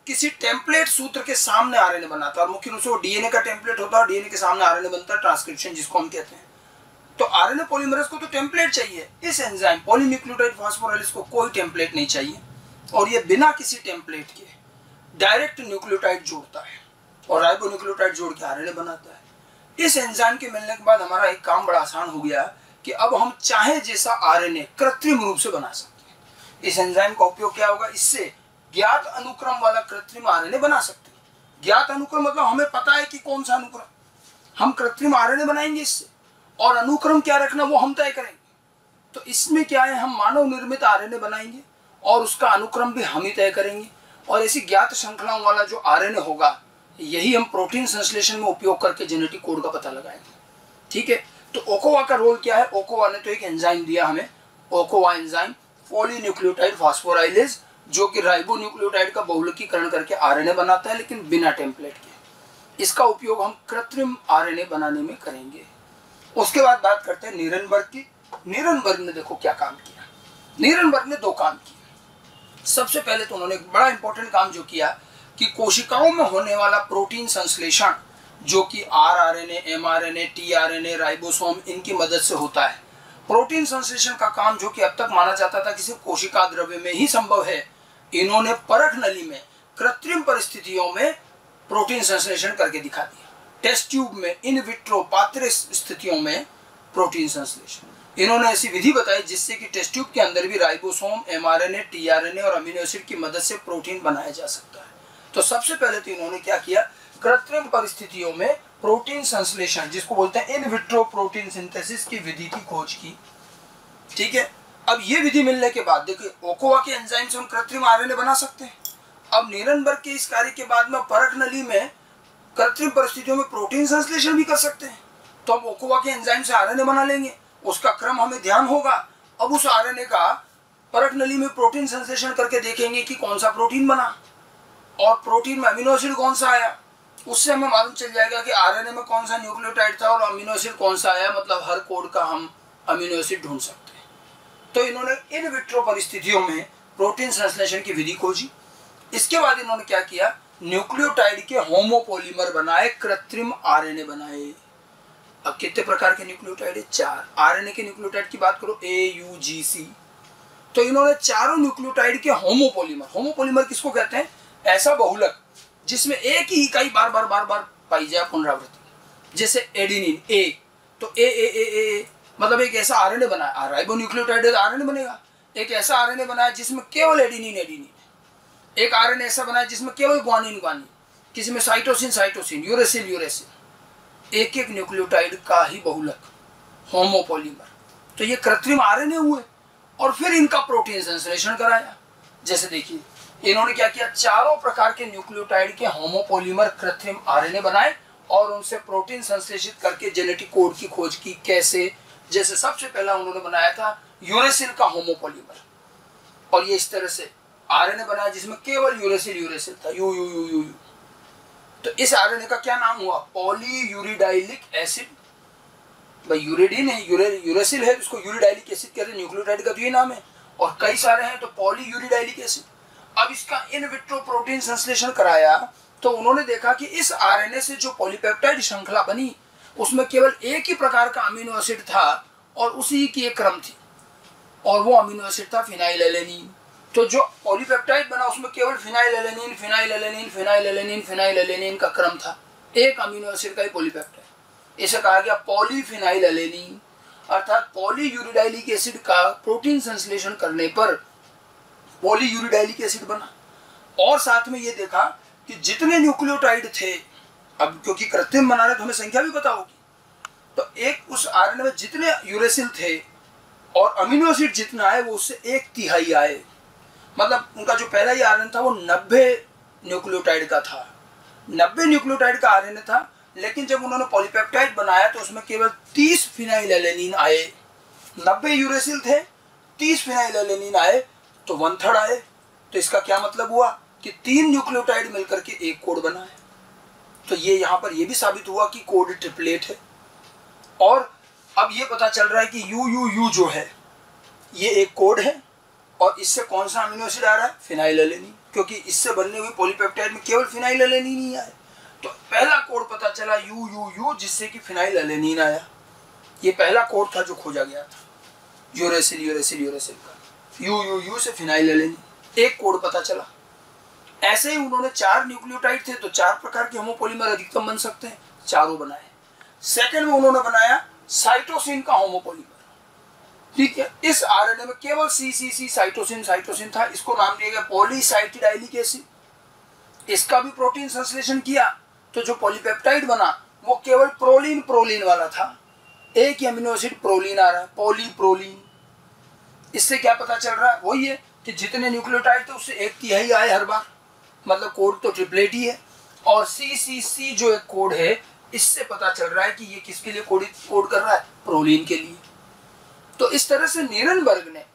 किसी टेम्पलेट सूत्र के सामने आरएनए बनाता है, और मुख्य रूप से वो डीएनए का टेम्पलेट होता है, और डीएनए के सामने आरएनए बनता है, ट्रांसक्रिप्शन जिसको हम कहते हैं। तो आरएनए पॉलीमरेज को तो टेम्पलेट चाहिए, इस एंजाइम पॉलीन्यूक्लियोटाइड फास्फोराइलेज को कोई टेम्पलेट नहीं चाहिए, और ये बिना किसी टेम्पलेट के डायरेक्ट न्यूक्लियोटाइड जोड़ता है, और राइबोन्यूक्लियोटाइड जोड़ के आरएनए बनाता है। इस एंजाइम के मिलने के बाद हमारा एक काम बड़ा आसान हो गया कि अब हम चाहे जैसा आरएनए कृत्रिम रूप से बना सकते हैं। इस एंजाइम का उपयोग क्या होगा, इससे ज्ञात अनुक्रम वाला कृत्रिम आरएनए बना सकते हैं। ज्ञात अनुक्रम मतलब हमें पता है कि कौन सा अनुक्रम, हम कृत्रिम आरएनए बनाएंगे इससे, और अनुक्रम क्या रखना वो हम तय करेंगे। तो इसमें क्या है, हम मानव निर्मित आरएनए बनाएंगे और उसका अनुक्रम भी हम ही तय करेंगे, और ऐसी ज्ञात श्रृंखलाओं वाला जो आरएनए होगा यही हम प्रोटीन संश्लेषण में उपयोग करके जेनेटिक कोड का पता लगाएंगे। ठीक है, तो ओकोवा का रोल क्या है? ओकोवा ने तो एक एंजाइम दिया हमें, ओकोवा एंजाइम, पॉलीन्यूक्लियोटाइड फास्फोराइलेज, जो कि राइबोन्यूक्लियोटाइड का बहुलकीकरण करके आरएनए बनाता है, लेकिन बिना टेम्पलेट के। इसका उपयोग हम कृत्रिम आरएनए बनाने में करेंगे। उसके बाद बात करते हैं नीरेनबर्ग की। नीरेनबर्ग ने देखो क्या काम किया। नीरेनबर्ग ने दो काम किए। सबसे पहले तो उन्होंने एक बड़ा इंपॉर्टेंट काम जो किया कि कोशिकाओं में होने वाला प्रोटीन संश्लेषण, जो कि आरआरएनए, एमआरएनए, टीआरएनए, राइबोसोम, इनकी मदद से होता है। प्रोटीन संश्लेषण का काम जो कि अब तक माना जाता था कि सिर्फ कोशिका द्रव्य में ही संभव है, इन्होंने परख नली में कृत्रिम परिस्थितियों में प्रोटीन संश्लेषण करके दिखा दिया। टेस्ट ट्यूब में, इन विट्रो पात्र स्थितियों में प्रोटीन संश्लेषण इन्होंने ऐसी विधि बताई जिससे कि टेस्ट ट्यूब के अंदर भी राइबोसोम, एमआरएनए, टीआरएनए और अमीनो एसिड की मदद से प्रोटीन बनाया जा सकता है। तो सबसे पहले तो इन्होंने क्या किया, कृत्रिम परिस्थितियों में प्रोटीन संश्लेषण, जिसको बोलते हैं इन विट्रो प्रोटीन सिंथेसिस की विधि की खोज की। ठीक है, अब ये विधि मिलने के बाद देखिए ओकोवा के एंजाइम से हम कृत्रिम आरएनए बना सकते हैं। अब नीरेनबर्ग के इस कार्य के बाद में परख नली में कृत्रिम परिस्थितियों में प्रोटीन संश्लेषण भी कर सकते हैं। तो हम ओकोवा के एंजाइम से आरएनए बना लेंगे, उसका क्रम हमें ध्यान होगा। अब उस आरएनए का परख नली में प्रोटीन संश्लेषण करके देखेंगे कि कौन सा प्रोटीन बना और प्रोटीन में अमीनो एसिड कौन सा आया। उससे हमें मालूम चल जाएगा कि आरएनए में कौन सा न्यूक्लियोटाइड था और अमीनो एसिड कौन सा आया, मतलब हर कोड का हम अमीनो एसिड ढूंढ सकते हैं। तो इन्होंने इन विट्रो परिस्थितियों में प्रोटीन संश्लेषण की विधि खोजी। इसके बाद इन्होंने क्या किया, न्यूक्लियोटाइड के होमोपोलीमर बनाए, कृत्रिम आरएनए बनाए। अब कितने प्रकार के न्यूक्लियोटाइड है? 4। आरएनए के न्यूक्लियोटाइड की बात करो, AUGC। तो इन्होंने चारों न्यूक्लियोटाइड के होमोपोलीमर, होमोपोलीमर किसको कहते हैं? ऐसा बहुलक जिसमें एक ही इकाई बार बार पाई जाए, पुनरावृत्ति। जैसे एडेनिन, ए, तो ए मतलब एक ऐसा आरएनए बनाया, राइबोन्यूक्लियोटाइड आरएनए बनेगा। एक ऐसा आरएनए बनाया जिसमें केवल एडेनिन, एक आरएनए ऐसा बनाया जिसमें केवल ग्वानिन, किसी में साइटोसिन, यूरेसिल। एक एक न्यूक्लियोटाइड का ही बहुलक, होमोपोलीमर। तो ये कृत्रिम आरएनए हुए और फिर इनका प्रोटीन संश्लेषण कराया। जैसे देखिए इन्होंने क्या किया, चारों प्रकार के न्यूक्लियोटाइड के होमोपोलीमर कृत्रिम आरएनए बनाए और उनसे प्रोटीन संश्लेषित करके जेनेटिक कोड की खोज की। कैसे? जैसे सबसे पहला उन्होंने बनाया था यूरेसिल का होमोपोलीमर, और ये इस तरह से आरएनए बनाया जिसमें केवल यूरेसिल था, यू। तो इस आरएनए का क्या नाम हुआ? पॉलीयूरिडाइलिक एसिड। भाई यूरेडिन है, यूरेसिल है, इसको यूरिडाइलिक एसिड कहते हैं। न्यूक्लियोटाइड का तो ये नाम है, और कई सारे हैं तो पॉलीयूरिडाइलिक एसिड। अब इसका इन विट्रो प्रोटीन संश्लेषण कराया तो उन्होंने देखा कि इस आरएनए से जो पॉलीपेप्टाइड श्रृंखला बनी उसमें केवल एक ही प्रकार का अमीनो एसिड था और उसी की एक क्रम थी, और वो अमीनो एसिड था फिनाइलएलेनिन। तो जो पॉलीपेप्टाइड बना उसमें केवल फिनाइलएलेनिन का क्रम था, एक अमीनो एसिड का ही पॉलीपेप्टाइड। इसे कहा गया पॉलीफिनाइलएलेनिन, अर्थात पॉलीयूरिडाइलिक एसिड का प्रोटीन संश्लेषण करने पर पॉलीयूरिडाइलिक एसिड बना। और साथ में ये देखा कि जितने न्यूक्लियोटाइड थे, अब क्योंकि कृत्रिम बना रहे तो हमें संख्या भी पता होगी, तो एक उस आरएनए में जितने यूरेसिल थे और अमीनो एसिड जितना आए वो उससे 1/3 आए। मतलब उनका जो पहला ही आरएनए था वो 90 न्यूक्लियोटाइड का था, 90 न्यूक्लियोटाइड का आरएनए था। लेकिन जब उन्होंने पॉलीपेप्टाइड बनाया तो उसमें केवल 30 फिनाइलएलेनिन आए। 90 यूरेसिल थे, 30 फिनाइलएलेनिन आए, तो 1/3 आए। तो इसका क्या मतलब हुआ कि 3 न्यूक्लियोटाइड मिलकर के एक कोड बना है। तो ये यहाँ पर ये भी साबित हुआ कि कोड ट्रिपलेट है। और अब ये पता चल रहा है कि यू जो है ये एक कोड है, और इससे कौन सा अमीनो एसिड आ रहा है? फिनाइलएलेनिन, क्योंकि इससे बनने हुई पॉलीपेप्टाइड में केवल फिनाइलएलेनिन ही आए। तो पहला कोड पता चला यू, जिससे कि फिनाइलएलेनिन आया। ये पहला कोड था जो खोजा गया था, यूरेसिल का। यू से फिनाइलएलेनिन, एक कोड पता चला। ऐसे ही उन्होंने 4 न्यूक्लियोटाइड थे तो 4 प्रकार के होमोपोलीमर अधिकतम बन सकते हैं, चारों बनाए। सेकंड में उन्होंने बनाया साइटोसिन का होमोपोलीमर। ठीक है, इस आरएनए में केवल सी साइटोसिन था, इसको नाम दिया गया पॉलीसाइटिडाइलिक एसिड। इसका भी प्रोटीन संश्लेषण किया तो जो पॉलीपेप्टाइड बना वो केवल प्रोलीन वाला था, एक ही अमीनो एसिड प्रोलीन आ रहा है, पॉलीप्रोलीन। इससे क्या पता चल रहा है? वही है कि जितने न्यूक्लियोटाइड थे उससे 1/3 आए हर बार, मतलब कोड तो ट्रिपलेट ही है। और CCC जो एक कोड है, इससे पता चल रहा है कि ये किसके लिए कोड कर रहा है, प्रोलीन के लिए। तो इस तरह से नीरेनबर्ग ने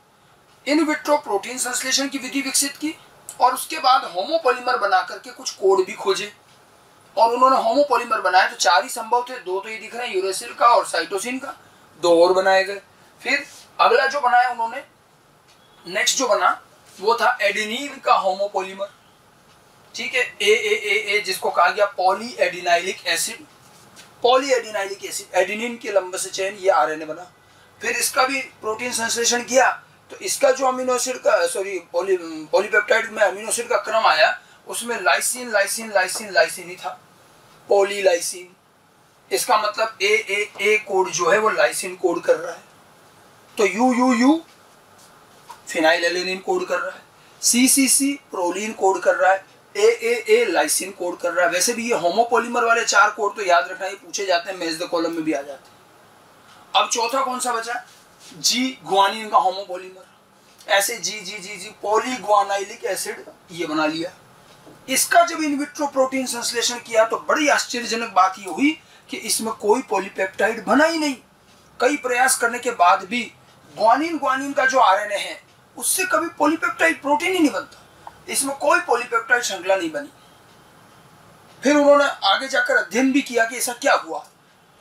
इन विट्रो प्रोटीन संश्लेषण की विधि विकसित की और उसके बाद होमोपॉलीमर बना करके कुछ कोड भी खोजे। और उन्होंने होमोपॉलीमर बनाए तो 4 ही संभव थे, 2 तो ये दिख रहे हैं, यूरेसिल का और साइटोसिन का, 2 और बनाए गए। फिर अगला जो बनाया उन्होंने, नेक्स्ट जो बना वो था एडेनिन का होमोपॉलीमर, ठीक है, ए जिसको कहा गया poly adenylic acid. Poly adenylic acid, adenine के लंबे से चेन, ये आरएनए बना। फिर इसका भी प्रोटीन संश्लेषण किया तो इसका जो अमीनो एसिड का पॉलीपेप्टाइड में अमीनो एसिड का क्रम आया, उसमें लाइसिन लाइसिन लाइसिन लाइसिन ही था, पॉलीलाइसिन। इसका मतलब ए कोड जो है वो लाइसिन कोड कर रहा है। तो यू फिनाइल एलेनिन कोड कर रहा है, CCC प्रोलीन कोड कर रहा है, ए लाइसिन कोड कर रहा है। वैसे भी ये होमोपॉलीमर वाले 4 कोड तो याद रखना, ये पूछे जाते हैं, मेज द कॉलम में भी आ जाते हैं। अब चौथा कौन सा बचा, जी ग्वानिन का होमोपॉलीमर। ऐसे जी पॉलीग्वानाइलिक एसिड ये बना लिया। इसका जब इन विट्रो प्रोटीन संश्लेषण किया तो बड़ी आश्चर्यजनक बात ये हुई कि इसमें कोई पॉलीपेप्टाइड बना ही नहीं। कई प्रयास करने के बाद भी ग्वानिन का जो आरएनए है उससे कभी पॉलीपेप्टाइड प्रोटीन ही नहीं बनता, इसमें कोई पॉलीपेप्टाइड श्रृंखला नहीं बनी। फिर उन्होंने आगे जाकर अध्ययन भी किया कि ऐसा क्या हुआ।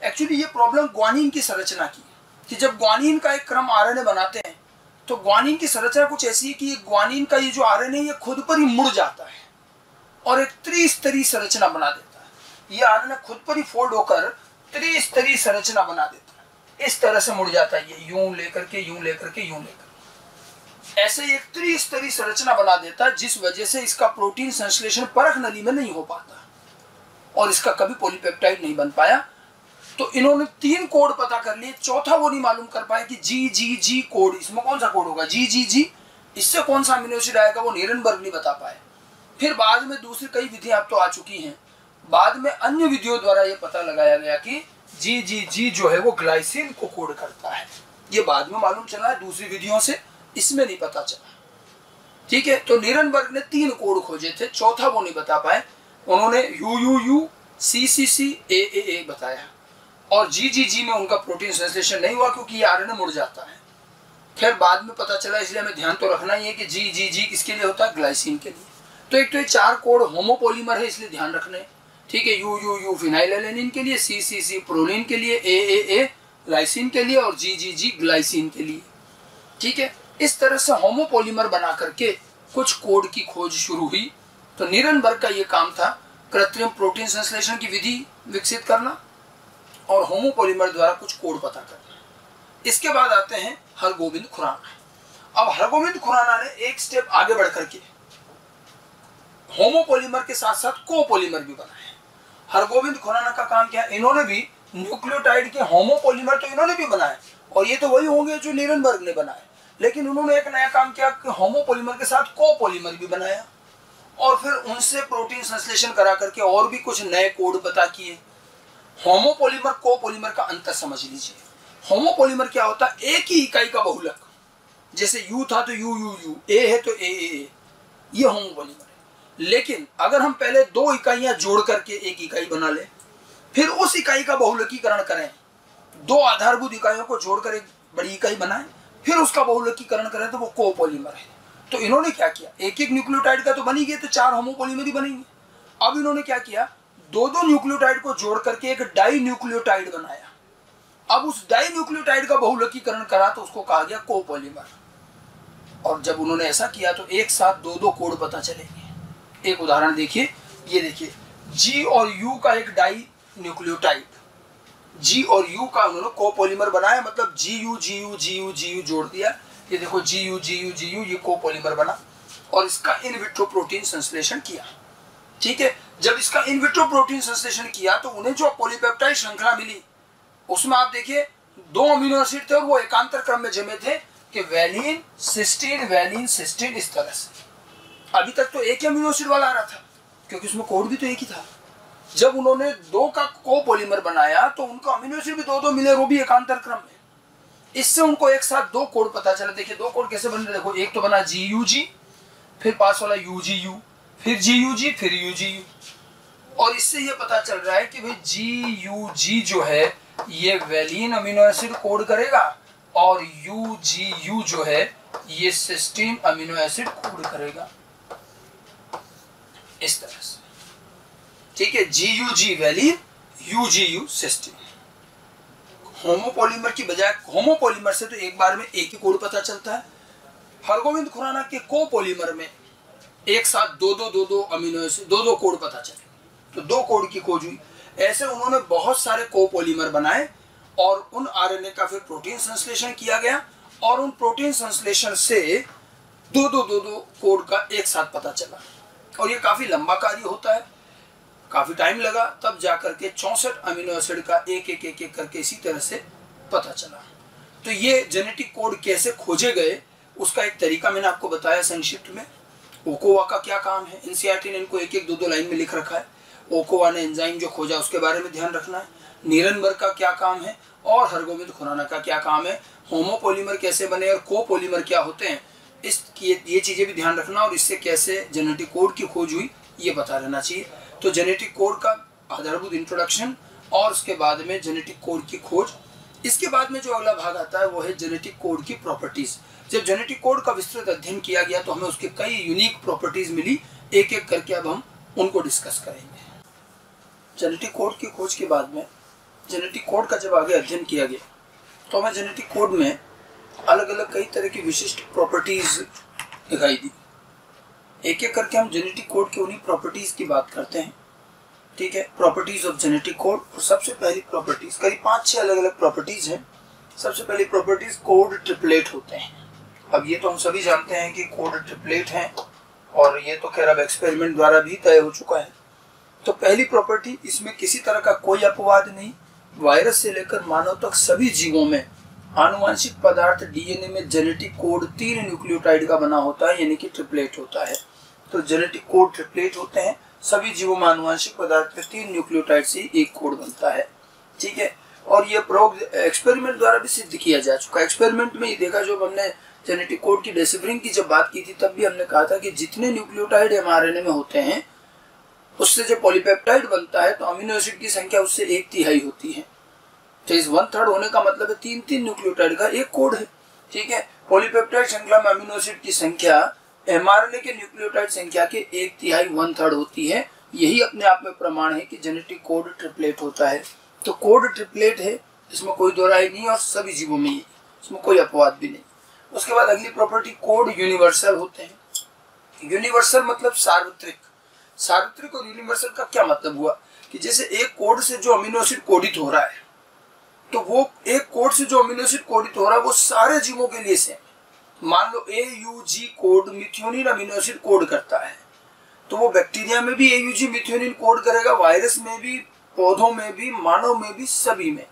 एक्चुअली ये प्रॉब्लम ग्वानिन की संरचना की, कि जब ग्वानिन का एक क्रम आरएनए बनाते हैं तो ग्वानिन की संरचना कुछ ऐसी है कि ग्वानिन का ये जो आरएनए ये खुद पर ही मुड़ जाता है और एक त्रिस्तरीय संरचना बना देता है। ये आरएनए खुद पर ही फोल्ड होकर त्रिस्तरीय संरचना बना देता है। इस तरह से मुड़ जाता है, ये यूं लेकर के यूं लेकर के यूं लेकर, ऐसे एक त्रिस्तरीय संरचना बना देता है, जिस वजह से इसका प्रोटीन संश्लेषण परख नली में नहीं हो पाता और इसका कभी पॉलीपेप्टाइड नहीं बन पाया। तो इन्होंने 3 कोड पता कर लिए, चौथा वो नहीं मालूम कर पाए कि जी कोड, इसमें कौन सा कोड होगा, जी, इससे कौन सा अमीनो एसिड आएगा, वो नीरेनबर्ग नहीं बता पाए। फिर बाद में दूसरी कई विधियां अब तो आ चुकी हैं, बाद में अन्य विधियों द्वारा ये पता लगाया गया कि जी जो है वो ग्लाइसिन को कोड करता है। ये बाद में मालूम चला है दूसरी विधियों से, इसमें नहीं पता चला, ठीक है। तो नीरेनबर्ग ने 3 कोड खोजे थे, चौथा वो नहीं बता पाए। उन्होंने यू CCC ए बताया और जी में उनका प्रोटीन संश्लेषण नहीं हुआ क्योंकि ये आरएनए मुड़ जाता है। खैर बाद में पता चला, इसलिए हमें ध्यान तो रखना ही है कि जी किसके लिए होता है, ग्लाइसिन के लिए। तो एक तो ये 4 कोड होमोपॉलीमर है, इसलिए ध्यान रखने, ठीक है। यू फिनाइल एलेनिन के लिए, CCC प्रोलीन के लिए, ए लाइसिन के लिए और जी ग्लाइसिन के लिए, ठीक है। इस तरह से होमोपॉलीमर बना करके कुछ कोड की खोज शुरू हुई। तो नीरेनबर्ग का ये काम था कृत्रिम प्रोटीन संश्लेषण की विधि विकसित करना और होमोपॉलीमर द्वारा कुछ कोड पता करना। इसके बाद आते हैं हरगोविंद खुराना। अब हरगोविंद खुराना ने एक स्टेप आगे बढ़ करके होमोपॉलीमर के साथ साथ कोपॉलीमर भी बनाए। हरगोविंद खुराना का काम क्या है, इन्होंने भी न्यूक्लियोटाइड के होमोपॉलीमर तो इन्होंने भी बनाए और ये तो वही होंगे जो नीरेनबर्ग ने बनाए, लेकिन उन्होंने एक नया काम किया कि होमोपॉलीमर के साथ कोपॉलीमर भी बनाया और फिर उनसे प्रोटीन संश्लेषण करा करके और भी कुछ नए कोड पता किए। होमोपॉलीमर कोपॉलीमर का अंतर समझ लीजिए। होमोपॉलीमर क्या होता है, एक ही इकाई का बहुलक, जैसे यू था तो यू, ए है तो ए, ये होमोपॉलीमर है। लेकिन अगर हम पहले 2 इकाइयां जोड़ करके एक इकाई बना ले, फिर उस इकाई का बहुलकीकरण करें, 2 आधारभूत इकाइयों को जोड़कर एक बड़ी इकाई बनाएं, फिर उसका बहुलकीकरण करें, तो वो कोपॉलीमर है। तो इन्होंने क्या किया, एक न्यूक्लियोटाइड का तो बन ही गया, तो 4 होमोपॉलीमर ही बनेंगे। अब इन्होंने क्या किया, 2 न्यूक्लियोटाइड को जोड़ करके एक डाई न्यूक्लियोटाइड बनाया। अब उस डाई न्यूक्लियोटाइड का बहुलकीकरण करा तो उसको कहा गया कोपॉलीमर। और जब उन्होंने ऐसा किया तो एक साथ 2 कोड पता चलेंगे। एक उदाहरण देखिए, ये देखिए, जी और यू का एक डाई न्यूक्लियोटाइड, जी और यू का उन्होंने कोपॉलीमर बनाया, मतलब जी यू जोड़ दिया। ये देखो जी यू ये कोपॉलीमर बना और इसका इन विट्रो प्रोटीन संश्लेषण किया, ठीक है। जब इसका इन विट्रो प्रोटीन संश्लेषण किया तो उन्हें जो पॉलीपेप्टाइड श्रृंखला मिली उसमें आप देखिए 2 अमीनो एसिड थे और वो एकांतर क्रम में जमे थे कि वैलिन सिस्टीन, इस तरह से। अभी तक तो एक ही अमीनो एसिड वाला आ रहा था क्योंकि उसमें कोड भी तो एक ही था। जब उन्होंने 2 का कोपॉलीमर बनाया तो उनका अमीनो एसिड भी 2 मिले, वो भी एकांतर क्रम में। इससे उनको एक साथ 2 कोड पता चला। देखिए 2 कोड कैसे बन रहे, देखो एक तो बना जी, फिर पास वाला यू, फिर जी, फिर यू। और इससे ये पता चल रहा है कि भाई GUG जो है ये वैलिन अमीनो एसिड कोड करेगा और UGU जो है ये सिस्टीन अमीनो एसिड कोड करेगा, इस तरह से। ठीक है, GUG valine, UGU cysteine. Homopolymer की बजाय होमोपॉलीमर से तो एक बार में एक ही कोड पता चलता है। हरगोविंद खुराना के कोपॉलीमर में एक साथ दो अमीनो एसिड दो कोड पता चले, तो 2 कोड की खोज हुई। ऐसे उन्होंने बहुत सारे कोपॉलीमर बनाए और उन आरएनए का फिर प्रोटीन संश्लेषण किया गया और उन प्रोटीन संश्लेषण से दो कोड का एक साथ पता चला। और ये काफी लंबा कार्य होता है, काफी टाइम लगा, तब जाकर के 64 अमीनो एसिड का एक करके इसी तरह से पता चला। तो ये जेनेटिक कोड कैसे खोजे गए उसका एक तरीका मैंने आपको बताया संक्षिप्त में। ओकोवा का क्या काम है, एनसीईआरटी ने इनको एक दो लाइन में लिख रखा है। ओकोवा ने एंजाइम जो खोजा उसके बारे में ध्यान रखना है। नीरनबर्ग का क्या काम है और हरगोविंद खुराना का क्या काम है, होमोपॉलीमर कैसे बने और कोपॉलीमर क्या होते हैं, ये चीजें भी ध्यान रखना। और इससे कैसे जेनेटिक कोड की खोज हुई ये बता रहना चाहिए। तो जेनेटिक कोड का आधारभूत इंट्रोडक्शन और उसके बाद में जेनेटिक कोड की खोज। इसके बाद में जो अगला भाग आता है वो है जेनेटिक कोड की प्रॉपर्टीज। जब जेनेटिक कोड का विस्तृत अध्ययन किया गया तो हमें उसके कई यूनिक प्रॉपर्टीज मिली, एक एक करके अब हम उनको डिस्कस करेंगे। जेनेटिक कोड की खोज के बाद में जेनेटिक कोड का जब आगे अध्ययन किया गया तो हमें जेनेटिक कोड में अलग अलग कई तरह की विशिष्ट प्रॉपर्टीज दिखाई दी। एक एक करके हम जेनेटिक कोड की उन्हीं प्रॉपर्टीज की बात करते हैं। ठीक है, प्रॉपर्टीज ऑफ जेनेटिक कोड। और सबसे पहली प्रॉपर्टीज, करीब 5-6 अलग अलग प्रॉपर्टीज हैं। सबसे पहली प्रॉपर्टीज कोड ट्रिपलेट होते हैं। अब ये तो हम सभी जानते हैं कि कोड ट्रिपलेट हैं और ये तो खैर अब एक्सपेरिमेंट द्वारा भी तय हो चुका है। तो पहली प्रॉपर्टी, इसमें किसी तरह का कोई अपवाद नहीं। वायरस से लेकर मानव तक सभी जीवों में आनुवंशिक पदार्थ डीएनए में जेनेटिक कोड 3 न्यूक्लियोटाइड का बना होता है, यानी कि ट्रिपलेट होता है। तो जेनेटिक कोड ट्रिपलेट होते हैं। सभी जीवों में आनुवंशिक पदार्थ के 3 न्यूक्लियोटाइड से एक कोड बनता है। ठीक है, और ये प्रयोग एक्सपेरिमेंट द्वारा भी सिद्ध किया जा चुका है। एक्सपेरिमेंट में ये देखा, जो हमने जेनेटिक कोड की डेसिफरिंग की जब बात की थी तब भी हमने कहा था कि जितने न्यूक्लियोटाइड एमआरएनए में होते हैं उससे जो पॉलीपेप्टाइड बनता है तो अमीनो एसिड की संख्या उससे 1/3 होती है। तो इस 1/3 होने का मतलब है 3 न्यूक्लियोटाइड का एक कोड है। ठीक है, पॉलीपेप्टाइड श्रृंखला में अमीनो एसिड की संख्या एमआरएनए के न्यूक्लियोटाइड संख्या के 1/3 1/3 होती है। यही अपने आप में प्रमाण है कि जेनेटिक कोड ट्रिपलेट होता है। तो कोड ट्रिपलेट है, इसमें कोई दो राय नहीं और सभी जीवों में ही, इसमें कोई अपवाद भी नहीं। उसके बाद अगली प्रॉपर्टी, कोड यूनिवर्सल होते हैं। यूनिवर्सल मतलब सार्वत्रिक। सार्वत्रिक और यूनिवर्सल का क्या मतलब हुआ कि जैसे एक कोड से जो अमीनो एसिड कोडित हो रहा है तो वो एक कोड से जो अमीनो एसिड कोडित हो रहा है वो सारे जीवों के लिए सेम। मान लो AUG code methionine amino acid code करता है तो वो बैक्टीरिया में भी AUG मिथ्योनिन कोड करेगा, वायरस में भी, पौधों में भी, मानव में भी, सभी में।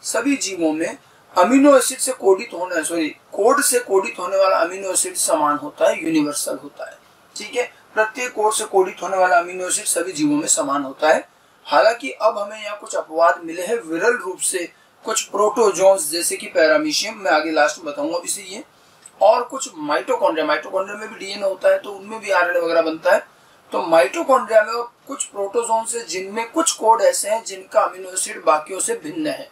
सभी जीवों में अमीनो एसिड से कोडित होने कोड से कोडित होने वाला अमीनो एसिड समान होता है, यूनिवर्सल होता है। ठीक है, प्रत्येक कोड से कोडित होने वाला अमीनो एसिड सभी जीवों में समान होता है। हालांकि अब हमें यहाँ कुछ अपवाद मिले हैं विरल रूप से, कुछ प्रोटोजोन्स जैसे कि पैरामीशियम, मैं आगे लास्ट में बताऊंगा इसे ये, और कुछ माइटोकॉन्ड्रिया में भी डीएनए होता है तो उनमें भी आरएनए वगैरह बनता है। तो माइटोकॉन्ड्रिया में कुछ प्रोटोजोन्स है जिनमें कुछ कोड ऐसे हैं जिनका अमीनो एसिड बाकियों से भिन्न है।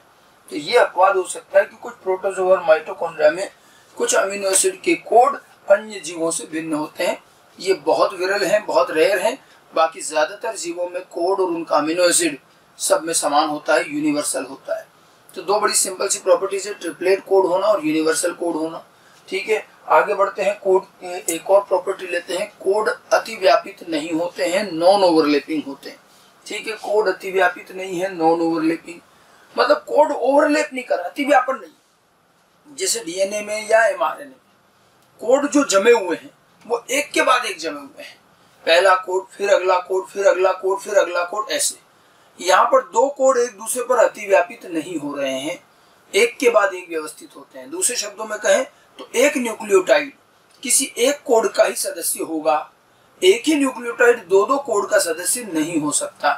तो ये अपवाद हो सकता है कि कुछ प्रोटोजोआ और माइटोकॉन्ड्रिया में कुछ अमीनो एसिड के कोड अन्य जीवों से भिन्न होते हैं। ये बहुत विरल हैं, बहुत रेयर हैं। बाकी ज्यादातर जीवों में कोड और उनका अमीनो एसिड सब में समान होता है, यूनिवर्सल होता है। तो दो बड़ी सिंपल सी प्रॉपर्टीज है, ट्रिपलेट कोड होना और यूनिवर्सल कोड होना। ठीक है, आगे बढ़ते हैं। कोड एक और प्रॉपर्टी लेते हैं, कोड अतिव्यापित नहीं होते हैं, नॉन ओवरलैपिंग होते हैं। ठीक है, कोड अतिव्यापित नहीं है, नॉन ओवरलैपिंग मतलब कोड ओवरलैप नहीं कर रहा, अतिव्यापन नहीं। जैसे डीएनए में या एमआरएनए में कोड जो जमे हुए हैं वो एक के बाद एक जमे हुए हैं, पहला कोड फिर अगला कोड फिर अगला कोड फिर अगला कोड, ऐसे। यहाँ पर 2 कोड एक दूसरे पर अतिव्यापित नहीं हो रहे हैं, एक के बाद एक व्यवस्थित होते हैं। दूसरे शब्दों में कहें तो एक न्यूक्लियोटाइड किसी एक कोड का ही सदस्य होगा, एक ही न्यूक्लियोटाइड 2 कोड का सदस्य नहीं हो सकता।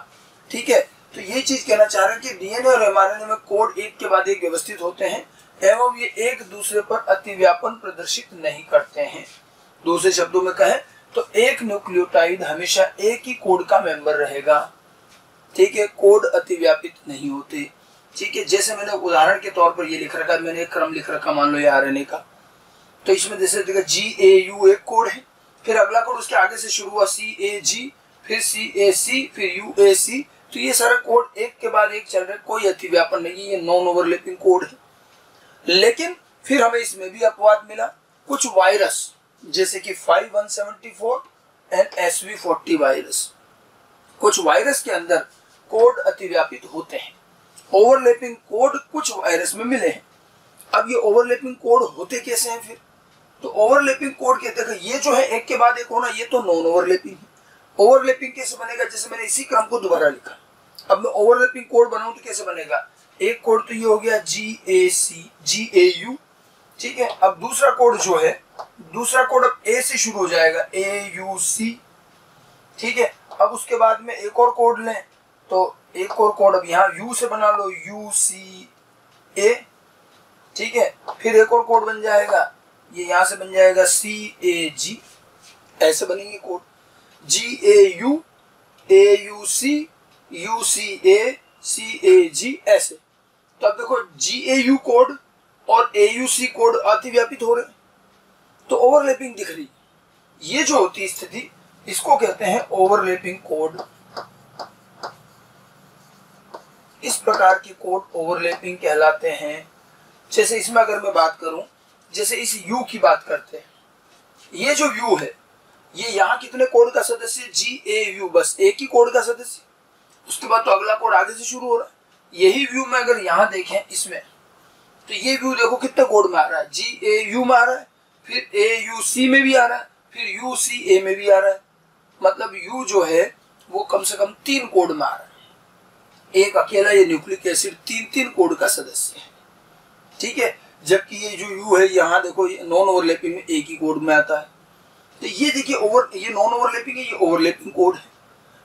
ठीक है, तो ये चीज कहना चाह रहे हैं कि डीएनए और एमआरएनए में कोड एक के बाद एक व्यवस्थित होते हैं एवं ये एक दूसरे पर अतिव्यापन प्रदर्शित नहीं करते हैं। दूसरे शब्दों में कहें तो एक न्यूक्लियोटाइड हमेशा एक ही कोड का मेंबर रहेगा, ठीक है, कोड अतिव्यापित नहीं होते। ठीक है, जैसे मैंने उदाहरण के तौर पर ये लिख रखा है, मैंने एक क्रम लिख रखा मान लो ये आरएनए का, तो इसमें जैसे देखा GAU एक कोड है, फिर अगला कोड उसके आगे से शुरू हुआ CAG, फिर CAC, फिर UAC, तो ये सारा कोड एक के बाद एक चल रहा है, कोई अतिव्यापन नहीं है, ये नॉन ओवरलैपिंग कोड है। लेकिन फिर हमें इसमें भी अपवाद मिला, कुछ वायरस जैसे कि 5174 एंड SV40 वायरस, कुछ वायरस के अंदर कोड अतिव्यापित होते हैं, ओवरलैपिंग कोड कुछ वायरस में मिले हैं। अब ये ओवरलैपिंग कोड होते कैसे हैं फिर? तो ओवरलैपिंग कोड कहते हैं ये जो है एक के बाद एक होना, ये तो नॉन ओवरलैपिंग है। ओवरलैपिंग कैसे बनेगा? जैसे मैंने इसी क्रम को दोबारा लिखा, अब मैं ओवरलैपिंग कोड बनाऊं तो कैसे बनेगा? एक कोड तो ये हो गया GAU, ठीक है। अब दूसरा कोड जो है, दूसरा कोड अब A से शुरू हो जाएगा, AUC, ठीक है। अब उसके बाद में एक और कोड लें, तो एक और कोड अब यहाँ U से बना लो, UCA, ठीक है। फिर एक और कोड बन जाएगा, ये यहाँ से बन जाएगा CAG, ऐसे बनेंगे code, GAU, AUC, UCA, CAG, ऐसे। तो अब देखो GAU कोड और AUC कोड अतिव्यापित हो रहे, तो ओवरलैपिंग दिख रही। ये जो होती स्थिति, इसको कहते हैं ओवरलैपिंग कोड। इस प्रकार के कोड ओवरलैपिंग कहलाते हैं। जैसे इसमें अगर मैं बात करूं, जैसे इस U की बात करते हैं, ये जो U है, ये यहाँ कितने कोड का सदस्य? GAU, बस एक ही कोड का सदस्य। उसके बाद तो अगला कोड आगे से शुरू हो रहा है। यही व्यू में अगर यहाँ देखें इसमें, तो ये व्यू देखो कितने कोड में आ रहा है, GAU में आ रहा है, फिर AUC में भी आ रहा है, फिर UCA में भी आ रहा है। मतलब U जो है वो कम से कम 3 कोड में आ रहा है। एक अकेला ये न्यूक्लिक एसिड 3 कोड का सदस्य है, ठीक है। जबकि ये जो U है यहाँ देखो, ये नॉन ओवरलैपिंग में एक ही कोड में आता है। तो ये देखिए ये नॉन ओवरलैपिंग है, ये ओवरलैपिंग कोड है।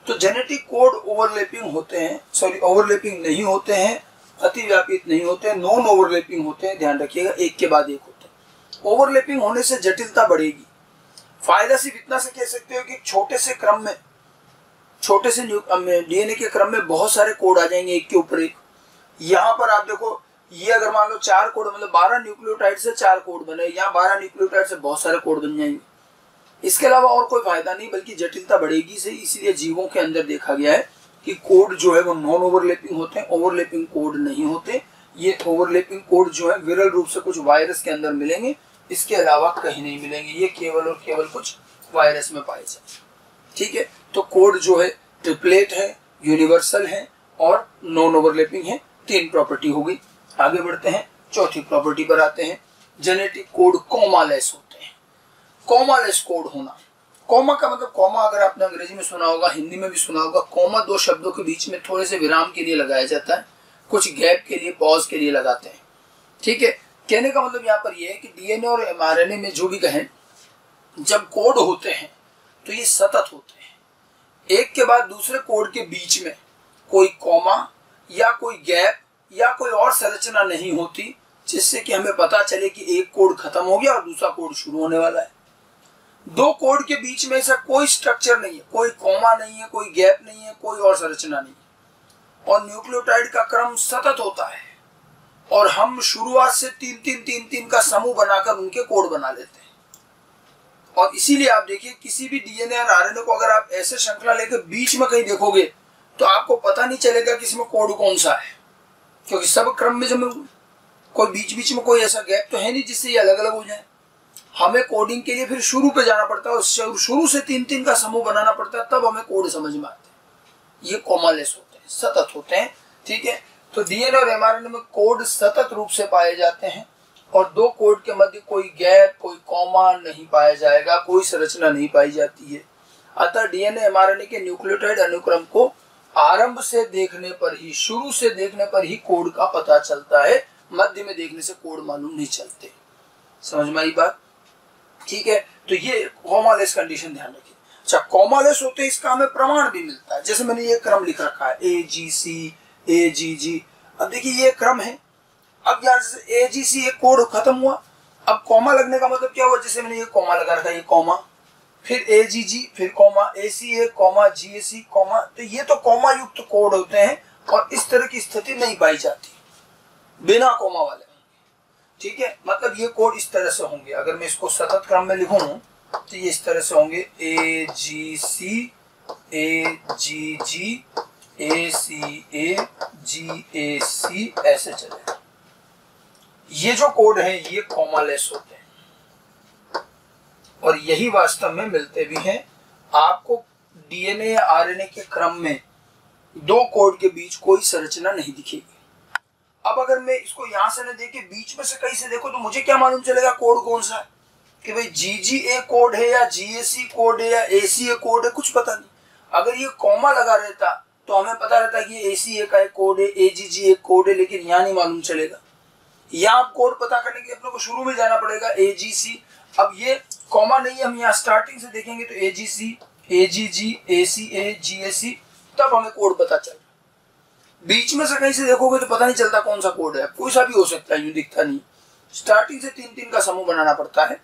तो जेनेटिक कोड ओवरलैपिंग होते हैं, सॉरी ओवरलैपिंग नहीं होते हैं, अतिव्यापित नहीं होते हैं, नॉन ओवरलैपिंग होते हैं। ध्यान रखिएगा, एक के बाद एक होते हैं। ओवरलैपिंग होने से जटिलता बढ़ेगी। फायदा सिर्फ इतना से कह सकते हो कि छोटे से क्रम में, छोटे से DNA के क्रम में बहुत सारे कोड आ जाएंगे एक के ऊपर एक। यहाँ पर आप देखो, ये अगर मान लो 4 कोड, मतलब 12 न्यूक्लियोटाइड से 4 कोड बने, यहाँ 12 न्यूक्लियोटाइड से बहुत सारे कोड बन जाएंगे। इसके अलावा और कोई फायदा नहीं, बल्कि जटिलता बढ़ेगी से। इसीलिए जीवों के अंदर देखा गया है कि कोड जो है वो नॉन ओवरलैपिंग होते हैं, ओवरलैपिंग कोड नहीं होते। ये ओवरलैपिंग कोड जो है विरल रूप से कुछ वायरस के अंदर मिलेंगे, इसके अलावा कहीं नहीं मिलेंगे। ये केवल और केवल कुछ वायरस में पाए जाए, ठीक है। तो कोड जो है ट्रिपलेट है, यूनिवर्सल है और नॉन ओवरलैपिंग है। 3 प्रॉपर्टी हो गई। आगे बढ़ते हैं, चौथी प्रॉपर्टी पर आते हैं। जेनेटिक कोड कॉमालेस होते हैं। कॉमालेस कोड होना, कॉमा का मतलब, कॉमा अगर आपने अंग्रेजी में सुना होगा, हिंदी में भी सुना होगा, कॉमा 2 शब्दों के बीच में थोड़े से विराम के लिए लगाया जाता है, कुछ गैप के लिए, पॉज के लिए लगाते हैं, ठीक है। कहने का मतलब यहाँ पर यह है कि DNA और mRNA में जो भी कहें, जब कोड होते हैं तो ये सतत होते हैं। एक के बाद दूसरे कोड के बीच में कोई कॉमा या कोई गैप या कोई और संरचना नहीं होती, जिससे कि हमें पता चले कि एक कोड खत्म हो गया और दूसरा कोड शुरू होने वाला है। 2 कोड के बीच में ऐसा कोई स्ट्रक्चर नहीं है, कोई कॉमा नहीं है, कोई गैप नहीं है, कोई और संरचना नहीं है। और न्यूक्लियोटाइड का क्रम सतत होता है और हम शुरुआत से 3 का समूह बनाकर उनके कोड बना लेते हैं। और इसीलिए आप देखिए, किसी भी DNA और RNA को अगर आप ऐसे श्रृंखला लेकर बीच में कहीं देखोगे तो आपको पता नहीं चलेगा कि इसमें कोड कौन सा है, क्योंकि सब क्रम में जमे हुए, कोई बीच में कोई ऐसा गैप तो है नहीं जिससे ये अलग अलग हो जाए। हमें कोडिंग के लिए फिर शुरू पे जाना पड़ता है और शुरू से 3 का समूह बनाना पड़ता है, तब हमें कोड समझ में आते हैं। ये कॉमालेस होते हैं, सतत होते हैं, ठीक है। तो DNA और mRNA में कोड सतत रूप से पाए जाते हैं और 2 कोड के मध्य कोई गैप, कोई कॉमा नहीं पाया जाएगा, कोई संरचना नहीं पाई जाती है। अतः DNA mRNA के न्यूक्लियोटाइड अनुक्रम को आरंभ से देखने पर ही, शुरू से देखने पर ही कोड का पता चलता है, मध्य में देखने से कोड मालूम नहीं चलते। समझ में आई बात, ठीक है। तो ये कॉमालेस कंडीशन ध्यान रखिए। अच्छा, कॉमालेस होते इसका हमें प्रमाण भी मिलता है। जैसे मैंने ये क्रम लिख रखा है, AGC AGG। अब देखिए ये क्रम है, अब यहाँ से AGC एक कोड खत्म हुआ, अब कॉमा लगने का मतलब क्या हुआ? जैसे मैंने ये कॉमा लगा रखा है, ये कॉमा, फिर AGG, फिर comma ACA, comma GAC, comma. तो ये तो कॉमा युक्त कोड होते हैं और इस तरह की स्थिति नहीं पाई जाती बिना कॉमा वाले। ठीक है, मतलब ये कोड इस तरह से होंगे। अगर मैं इसको सतत क्रम में लिखूं तो ये इस तरह से होंगे AGC, AGG, ACA, GAC, ऐसे चलेगा। ये जो कोड है ये कॉमालेस होते हैं और यही वास्तव में मिलते भी हैं। आपको DNA या RNA के क्रम में दो कोड के बीच कोई संरचना नहीं दिखेगी। अब अगर मैं इसको यहां से न देखे बीच में से कहीं से देखो तो मुझे क्या मालूम चलेगा कोड कौन सा है, कि भाई GGA कोड है या GAC कोड है या ACA कोड है, कुछ पता नहीं। अगर ये कॉमा लगा रहता तो हमें पता रहता कि ये ACA का एक कोड है, AGG एक कोड है, लेकिन यहाँ नहीं मालूम चलेगा। यहाँ कोड पता करने के लिए अपने को शुरू में जाना पड़ेगा AGC। अब ये कॉमा नहीं है, हम यहाँ स्टार्टिंग से देखेंगे तो AGC, AGG, ACA, GAC, तब हमें कोड पता चल। बीच में से कहीं से देखोगे तो पता नहीं चलता कौन सा कोड है, कोई सा भी हो सकता है, यूं दिखता नहीं। स्टार्टिंग से 3-3 का समूह बनाना पड़ता है।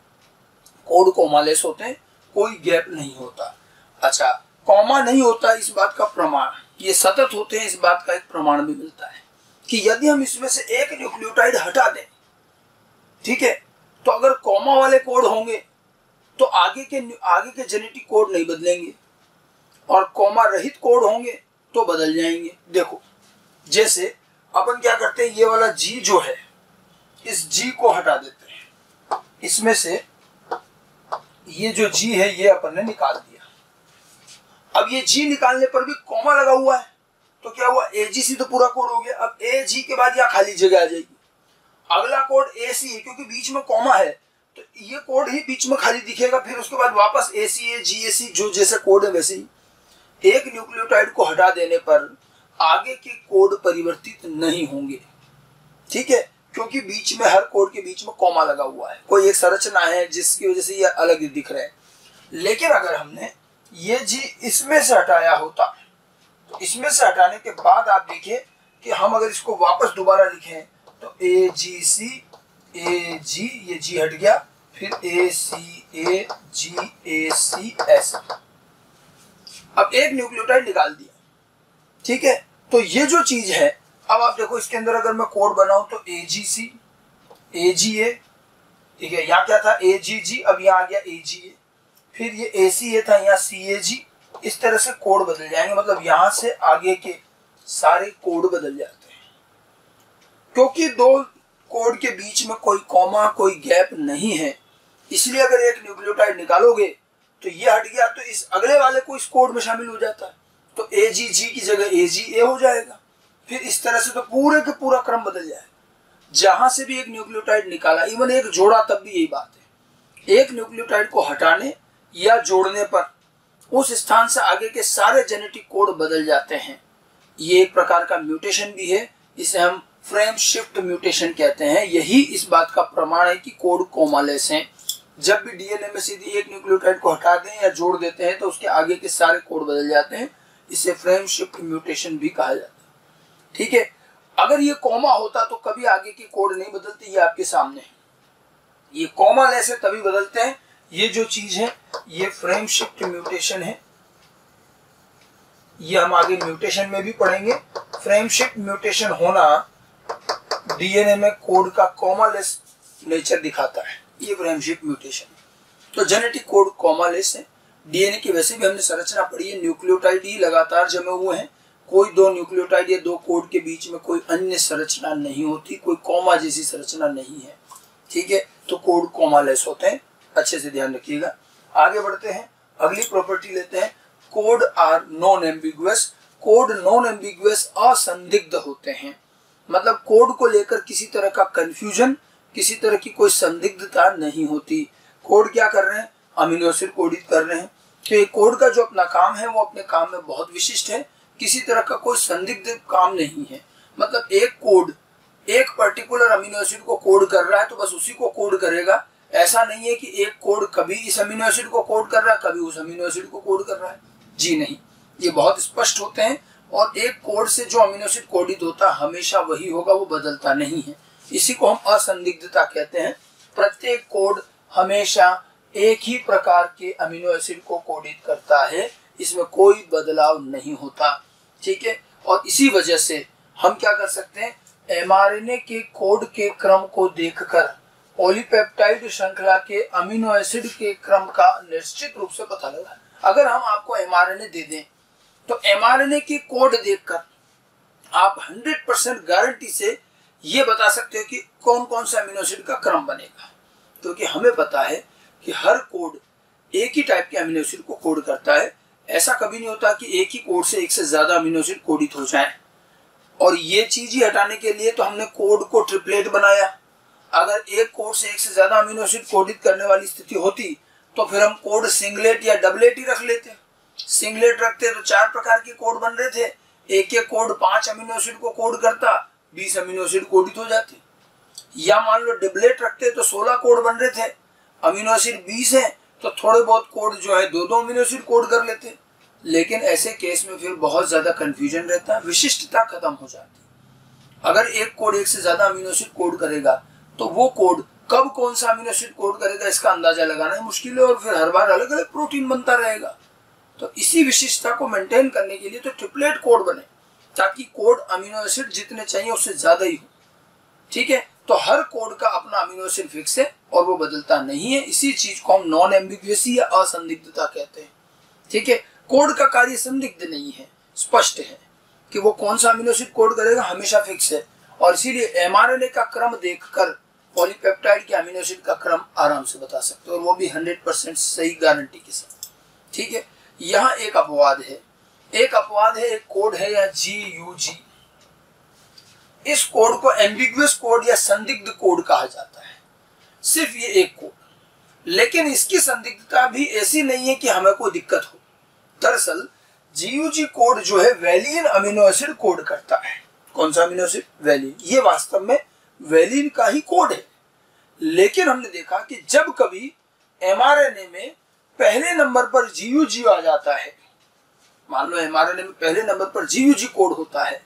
कोड कॉमालेस होते हैं, कोई गैप नहीं होता। अच्छा, कॉमा नहीं होता इस बात का प्रमाण, ये सतत होते हैं इस बात का एक प्रमाण भी मिलता है कि यदि हम इसमें से एक न्यूक्लियोटाइड हटा दें, ठीक है, तो अगर कॉमा वाले कोड होंगे तो आगे के जेनेटिक कोड नहीं बदलेंगे और कॉमा रहित कोड होंगे तो बदल जाएंगे। देखो, जैसे अपन क्या करते हैं, ये वाला G जो है, इस G को हटा देते हैं। इसमें से ये जो G है ये अपन ने निकाल दिया। अब ये G निकालने पर भी कॉमा लगा हुआ है तो क्या हुआ, AGC तो पूरा कोड हो गया। अब AG के बाद यहाँ खाली जगह आ जाएगी। अगला कोड AC है, क्योंकि बीच में कॉमा है तो ये कोड ही बीच में खाली दिखेगा। फिर उसके बाद वापस ACA, GAC, जो जैसे कोड है वैसे ही। एक न्यूक्लियोटाइड को हटा देने पर आगे के कोड परिवर्तित नहीं होंगे, ठीक है, क्योंकि बीच में हर कोड के बीच में कॉमा लगा हुआ है, कोई एक संरचना है जिसकी वजह से ये अलग दिख रहे हैं। लेकिन अगर हमने ये G इसमें से हटाया होता तो इसमें से हटाने के बाद आप देखिए कि हम अगर इसको वापस दोबारा लिखें तो AGC, AG, ये G हट गया, फिर ACA, GAC, ऐसे। अब एक न्यूक्लियोटाइड निकाल दिया, ठीक है। तो ये जो चीज है, अब आप देखो इसके अंदर अगर मैं कोड बनाऊं तो AGC, AGA, ठीक है, यहाँ क्या था AGG, अब यहाँ आ गया AGA, फिर ये ACA था, यहाँ CAG। इस तरह से कोड बदल जाएंगे, मतलब यहाँ से आगे के सारे कोड बदल जाते हैं, क्योंकि दो कोड के बीच में कोई कॉमा, कोई गैप नहीं है। इसलिए अगर एक न्यूक्लियोटाइड निकालोगे तो ये हट गया तो इस अगले वाले को इस कोड में शामिल हो जाता है, तो AGG की जगह AGA हो जाएगा। फिर इस तरह से तो पूरे के पूरा क्रम बदल जाएगा। जहां से भी एक न्यूक्लियोटाइड निकाला, इवन एक जोड़ा, तब भी यही बात है। एक न्यूक्लियोटाइड को हटाने या जोड़ने पर उस स्थान से आगे के सारे जेनेटिक कोड बदल जाते हैं। ये एक प्रकार का म्यूटेशन भी है, इसे हम फ्रेम शिफ्ट म्यूटेशन कहते हैं। यही इस बात का प्रमाण है कि कोड कॉमालेस हैं। जब भी DNA में सीधी एक न्यूक्लियोटाइड को हटा दें या जोड़ देते हैं तो उसके आगे के सारे कोड बदल जाते हैं। इसे फ्रेम शिफ्ट म्यूटेशन भी कहा जाता है, ठीक है। अगर ये कॉमा होता तो कभी आगे के कोड नहीं बदलते, ये आपके सामने है। ये कॉमालेस है तभी बदलते हैं। ये जो चीज है ये फ्रेम शिफ्ट म्यूटेशन है, ये हम आगे म्यूटेशन में भी पढ़ेंगे। फ्रेम शिफ्ट म्यूटेशन होना DNA में कोड का कॉमालेस नेचर दिखाता है, ये फ्रेम शिफ्ट म्यूटेशन। तो जेनेटिक कोड कॉमालेस है। DNA की वैसे भी हमने संरचना पढ़ी है, न्यूक्लियोटाइड ही लगातार जमे हुए हैं। कोई दो न्यूक्लियोटाइड या दो कोड के बीच में कोई अन्य संरचना नहीं होती, कोई कॉमा जैसी संरचना नहीं है, ठीक है। तो कोड कॉमालेस होते हैं, अच्छे से ध्यान रखिएगा। आगे बढ़ते हैं, अगली प्रॉपर्टी लेते हैं, code are non ambiguous. Code non ambiguous, असंदिग्ध होते हैं, मतलब कोड को लेकर किसी तरह का कंफ्यूजन, किसी तरह की कोई संदिग्धता नहीं होती। कोड क्या कर रहे हैं, अमीनो एसिड कोडित कर रहे हैं। तो ये कोड का जो अपना काम है वो अपने काम में बहुत विशिष्ट है, किसी तरह का कोई संदिग्ध काम नहीं है। मतलब एक कोड एक पर्टिकुलर अमीनो एसिड को कोड कर रहा है तो बस उसी को कोड करेगा। ऐसा नहीं है कि एक कोड कभी इस अमीनो एसिड को कोड कर रहा है, कभी उस अमीनो एसिड को कोड कर रहा है, जी नहीं। ये बहुत स्पष्ट होते हैं और एक कोड से जो अमीनो एसिड कोडित होता है हमेशा वही होगा, वो बदलता नहीं है। इसी को हम असंदिग्धता कहते हैं। प्रत्येक कोड हमेशा एक ही प्रकार के अमीनो एसिड को कोडित करता है, इसमें कोई बदलाव नहीं होता। ठीक है, और इसी वजह से हम क्या कर सकते हैं, एमआरएनए के कोड के क्रम को देखकर पॉलीपेप्टाइड श्रृंखला के अमीनो एसिड के क्रम का निश्चित रूप से पता लगा। अगर हम आपको एमआरएनए दे दें तो एमआरएनए के कोड देखकर आप 100% गारंटी से ये बता सकते हो कि कौन कौन सा अमीनो एसिड का क्रम बनेगा, क्योंकि हमें पता है कि हर कोड एक ही टाइप के अमीनो एसिड को कोड करता है। ऐसा कभी नहीं होता कि एक ही कोड से एक से ज्यादा अमीनो एसिड कोडित हो जाए। और ये चीज ही हटाने के लिए तो हमने कोड को ट्रिपलेट बनाया। अगर एक कोड से एक से ज्यादा अमीनो एसिड कोडित करने वाली स्थिति होती तो फिर हम कोड सिंगलेट या डबलेट ही रख लेते। सिंगलेट रखते तो 4 प्रकार के कोड बन रहे थे, एक एक कोड 5 अमीनो एसिड को कोड करता, 20 अमीनो एसिड कोडित हो जाते। या मान लो डबलेट रखते तो 16 कोड बन रहे थे, अमीनो एसिड 20 है तो थोड़े बहुत कोड जो है 2-2 अमीनो एसिड कोड कर लेते। लेकिन ऐसे केस में फिर बहुत ज्यादा कंफ्यूजन रहता, विशिष्टता खत्म हो जाती। अगर एक कोड एक से ज्यादा अमीनो एसिड कोड करेगा तो वो कोड कब कौन सा अमीनो एसिड कोड करेगा इसका अंदाजा लगाना मुश्किल है, और फिर हर बार अलग अलग प्रोटीन बनता रहेगा। तो इसी विशिष्टता को मेंटेन करने के लिए तो ट्रिपलेट कोड बने, ताकि कोड अमीनो एसिड जितने चाहिए उससे ज्यादा ही हो। ठीक है, तो हर कोड का अपना अमीनो एसिड फिक्स है और वो बदलता नहीं है। इसी चीज को हम नॉन एम्बिग्युइटी या असंदिग्धता कहते हैं। ठीक है, कोड का कार्य संदिग्ध नहीं है, स्पष्ट है कि वो कौन सा अमीनो एसिड कोड करेगा, हमेशा फिक्स है। और इसीलिए एमआरएनए का क्रम देखकर पॉलीपेप्टाइड के अमीनो एसिड का क्रम आराम से बता सकते हो, और वो भी 100% सही गारंटी के साथ। ठीक है, यहाँ एक अपवाद है, एक कोड है या GUG। इस कोड को एम्बिगुअस कोड या संदिग्ध कोड कहा जाता है, सिर्फ ये एक कोड। लेकिन इसकी संदिग्धता भी ऐसी नहीं है कि हमें कोई दिक्कत हो। दरअसल GUG कोड जो है वैलिन अमीनो एसिड कोड करता है। कौन सा अमीनो एसिड? वैलिन। ये वास्तव में वैलिन का ही कोड है। लेकिन हमने देखा कि जब कभी एमआरएनए में पहले नंबर पर GUG आ जाता है, मान लो एमआरएनए में पहले नंबर पर GUG कोड होता है,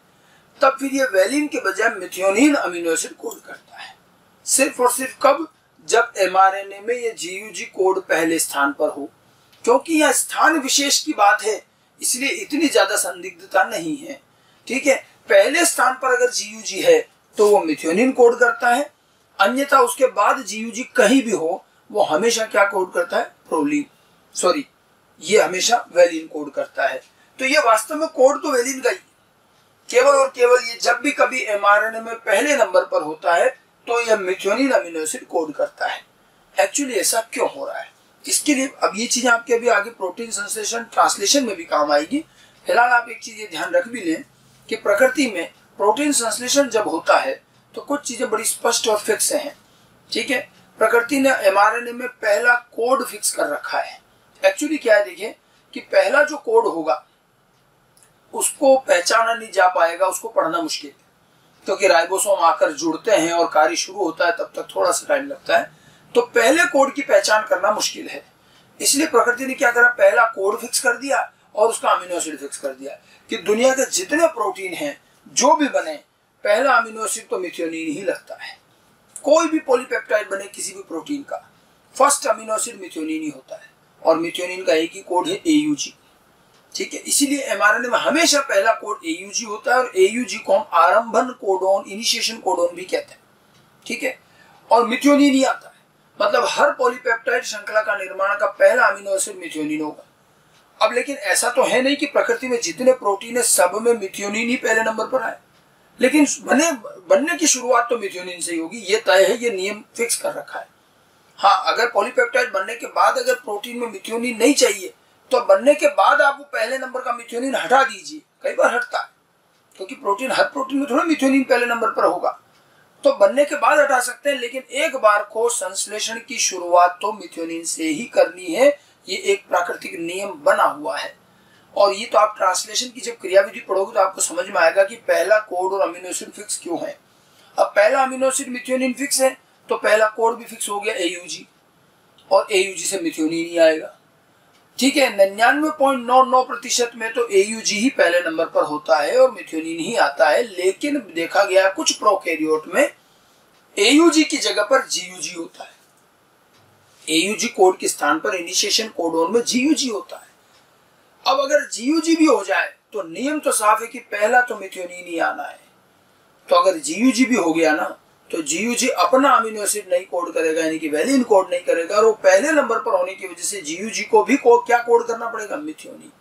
तब फिर ये वैलिन के बजाय मेथियोनिन अमीनो एसिड कोड करता है। सिर्फ और सिर्फ कब? जब एमआरएनए में ये GUG कोड पहले स्थान पर हो। क्योंकि यह स्थान विशेष की बात है, इसलिए इतनी ज्यादा संदिग्धता नहीं है। ठीक है, पहले स्थान पर अगर GUG है तो वो मेथियोनिन कोड करता है, अन्यथा उसके बाद GUG कहीं भी हो वो हमेशा क्या कोड करता है? प्रोलीन, सॉरी, ये हमेशा वैलिन कोड करता है। तो ये वास्तव में कोड तो वैलिन का ही, केवल और केवल ये जब भी कभी एमआरएनए में पहले नंबर पर होता है तो यह मेथियोनिन अमीनो एसिड कोड करता है। एक्चुअली ऐसा क्यों हो रहा है, इसके लिए अब ये चीजें आपके अभी आगे प्रोटीन संश्लेषण ट्रांसलेशन में भी काम आएगी। फिलहाल आप एक चीज ये ध्यान रख भी लें कि प्रकृति में प्रोटीन संश्लेषण जब होता है तो कुछ चीजें बड़ी स्पष्ट और फिक्स हैं। ठीक है, प्रकृति ने एमआरएनए में पहला कोड फिक्स कर रखा है। एक्चुअली क्या है, देखिए कि पहला जो कोड होगा उसको पहचाना नहीं जा पाएगा, उसको पढ़ना मुश्किल है, क्योंकि राइबोसोम आकर जुड़ते हैं और कार्य शुरू होता है, तब तक थोड़ा सा टाइम लगता है। तो पहले कोड की पहचान करना मुश्किल है, इसलिए प्रकृति ने क्या करा, पहला कोड फिक्स कर दिया और उसका अमीनो एसिड फिक्स कर दिया कि दुनिया के जितने प्रोटीन हैं जो भी बने, पहला अमीनो एसिड तो मेथियोनिन ही लगता है। कोई भी पॉलीपेप्टाइड बने किसी भी प्रोटीन का, फर्स्ट अमीनो एसिड मेथियोनिन ही होता है, और मेथियोनिन का एक ही कोड है AUG। ठीक है, इसीलिए एमआरएनए में हमेशा पहला कोड AUG होता है, और AUG को हम आरंभन कोडोन, इनिशिएशन कोडोन भी कहते हैं। ठीक है, और मेथियोनिन ही आता है, मतलब हर पॉलीपेप्टाइड श्रृंखला का निर्माण का पहला अमीनो एसिड मेथियोनिन होगा। अब लेकिन ऐसा तो है नहीं कि प्रकृति में जितने प्रोटीन है सब में मेथियोनिन ही पहले नंबर पर आए, लेकिन बनने की शुरुआत तो मेथियोनिन से ही होगी, ये तय है, ये नियम फिक्स कर रखा है। हाँ, अगर पॉलीपेप्टाइड बनने के बाद अगर प्रोटीन में मेथियोनिन नहीं चाहिए तो बनने के बाद आप वो पहले नंबर का मेथियोनिन हटा दीजिए। कई बार हटता है, क्योंकि प्रोटीन, हर प्रोटीन में थोड़ा मेथियोनिन पहले नंबर पर होगा, तो बनने के बाद हटा सकते हैं। लेकिन एक बार को संश्लेषण की शुरुआत तो मेथियोनिन से ही करनी है, ये एक प्राकृतिक नियम बना हुआ है। और ये तो आप ट्रांसलेशन की जब क्रियाविधि पढ़ोगे तो आपको समझ में आएगा कि पहला कोड और अमीनो एसिड फिक्स क्यों है। अब पहला अमीनो एसिड मेथियोनिन फिक्स है तो पहला कोड भी फिक्स हो गया AUG, और AUG से मेथियोनिन ही आएगा। ठीक है, 99.99% में तो AUG ही पहले नंबर पर होता है और मेथियोनिन ही आता है। लेकिन देखा गया कुछ प्रोकैरियोट में AUG की जगह पर GUG होता है। AUG कोड के स्थान पर इनिशिएशन कोडोन में GUG होता है। अब अगर GUG भी हो जाए तो नियम तो साफ है कि पहला तो मिथ्योनिन ही आना है। तो अगर GUG भी हो गया ना तो GUG अपना अमीनो एसिड नहीं कोड करेगा, यानी कि वैलिन कोड नहीं करेगा, और वो पहले नंबर पर होने की वजह से GUG को भी क्या कोड करना पड़ेगा, मिथ्योनिन।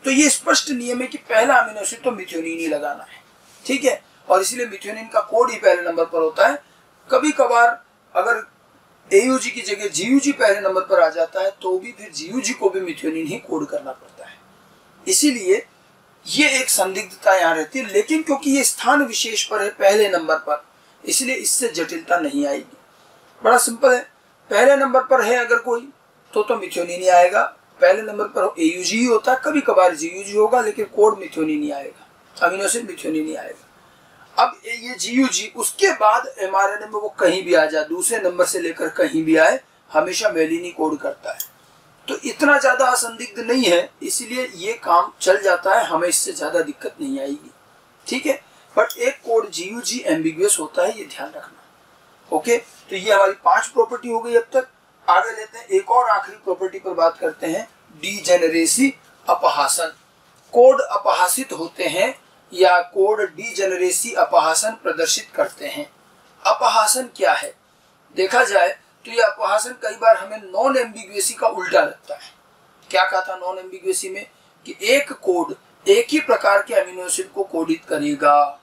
तो ये स्पष्ट नियम है कि पहला अमीनो एसिड तो मिथ्योनिन ही लगाना है, ठीक है। और इसलिए मिथ्योनिन का कोड ही पहले नंबर पर होता है। कभी कभार अगर AUG की जगह GUG पहले नंबर पर आ जाता है तो भी फिर GUG को भी मिथ्योनिन ही कोड करना पड़ता है। इसीलिए ये एक संदिग्धता यहाँ रहती है, लेकिन क्योंकि ये स्थान विशेष पर है पहले नंबर पर, इसलिए इससे जटिलता नहीं आएगी। बड़ा सिंपल है, पहले नंबर पर है अगर कोई तो मिथ्योनिन ही आएगा। पहले नंबर पर AUG ही होता है, कभी कभार GUG होगा, लेकिन कोड मिथ्योनिन ही आएगा, अमीनो एसिड मिथ्योनिन ही आएगा। अब ये GUG उसके बाद mRNA में वो कहीं भी आ जाए, दूसरे नंबर से लेकर कहीं भी आए, हमेशा वैलिन ही कोड करता है। तो इतना ज्यादा असंदिग्ध नहीं है, इसीलिए ये काम चल जाता है, हमें इससे ज्यादा दिक्कत नहीं आएगी, ठीक है। बट एक कोड GUG एम्बिगुअस होता है, ये ध्यान रखना। ओके, तो ये हमारी 5 प्रॉपर्टी हो गई अब तक। आगे लेते हैं, एक और आखिरी प्रॉपर्टी पर बात करते हैं, डीजेनरेसी, अपहासन। कोड अपहासित होते हैं या कोड डीजेनरेसी अपहासन प्रदर्शित करते हैं। अपहासन क्या है? देखा जाए तो ये अपहासन कई बार हमें नॉन एम्बिगुएसी का उल्टा लगता है। क्या कहा था नॉन एम्बिगुएसी में? कि एक कोड एक ही प्रकार के अमीनो एसिड को कोडित करेगा,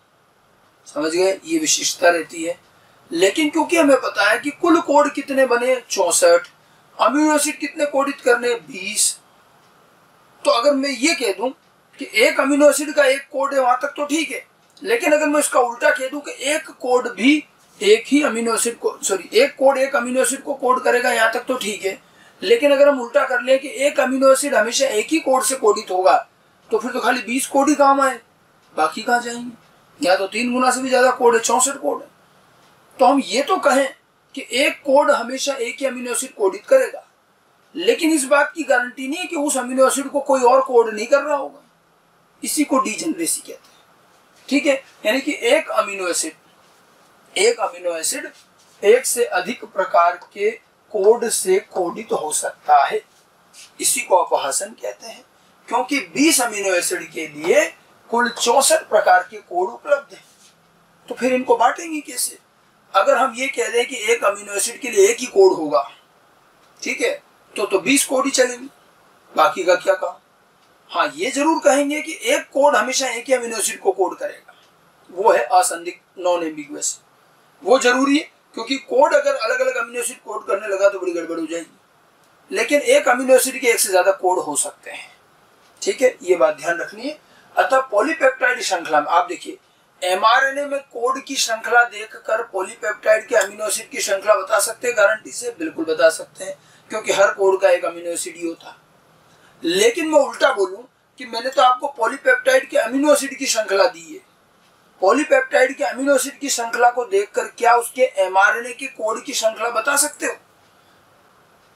समझ गए, ये विशिष्टता रहती है। लेकिन क्योंकि हमें पता है कि कुल कोड कितने बने 64, अमीनो एसिड कितने कोडित करने 20, तो अगर मैं ये कह दूं कि एक अमीनो एसिड का एक कोड है, वहां तक तो ठीक है। लेकिन अगर मैं इसका उल्टा कह दूं कि एक कोड भी एक ही अमीनो एसिड को, एक कोड एक अमीनो एसिड को कोड करेगा, यहाँ तक तो ठीक है। लेकिन अगर हम उल्टा कर लें कि एक अमीनो एसिड हमेशा एक ही कोड से कोडित होगा, तो फिर तो खाली 20 कोड ही काम आए, बाकी कहाँ जाएंगे? यहाँ तो 3 गुना से भी ज्यादा कोड है, 64 कोड है। तो हम ये तो कहें कि एक कोड हमेशा एक ही अमीनो एसिड कोडित करेगा, लेकिन इस बात की गारंटी नहीं है कि उस अमीनो एसिड को कोई और कोड नहीं कर रहा होगा। इसी को डीजेनरेसी कहते हैं, ठीक है। यानी कि एक अमीनो एसिड एक से अधिक प्रकार के कोड से कोडित हो सकता है, इसी को अपहासन कहते हैं। क्योंकि 20 अमीनो एसिड के लिए कुल 64 प्रकार के कोड उपलब्ध हैं, तो फिर इनको बांटेंगे कैसे? अगर हम ये कह दें कि एक अमीनो एसिड के लिए एक ही कोड होगा, ठीक है, तो 20 कोड ही चलेंगे, बाकी का क्या काम? हाँ, ये जरूर कहेंगे कि एक कोड हमेशा एक ही अमीनो एसिड को कोड करेगा, वो है असंदिग्ध, नॉन एम्बिगुअस, वो जरूरी है। क्योंकि कोड अगर अलग अलग अमीनो एसिड कोड करने लगा तो बड़ी गड़बड़ हो जाएगी। लेकिन एक अमीनो एसिड के एक से ज्यादा कोड हो सकते हैं, ठीक है, ये बात ध्यान रखनी है। अतः पॉलीपेप्टाइड श्रृंखला में आप देखिए, mRNA में कोड की श्रृंखला देखकर पॉलीपेप्टाइड के अमीनो एसिड की श्रृंखला बता सकते हैं गारंटी से? बिल्कुल बता सकते हैं, क्योंकि हर कोड का एक अमीनो एसिड ही होता। लेकिन मैं उल्टा बोलूं कि मैंने तो आपको पॉलीपेप्टाइड के अमीनो एसिड की श्रृंखला दी है, पॉलीपेप्टाइड के अमीनो एसिड की श्रृंखला को देखकर क्या उसके mRNA के कोड की श्रृंखला बता सकते हो?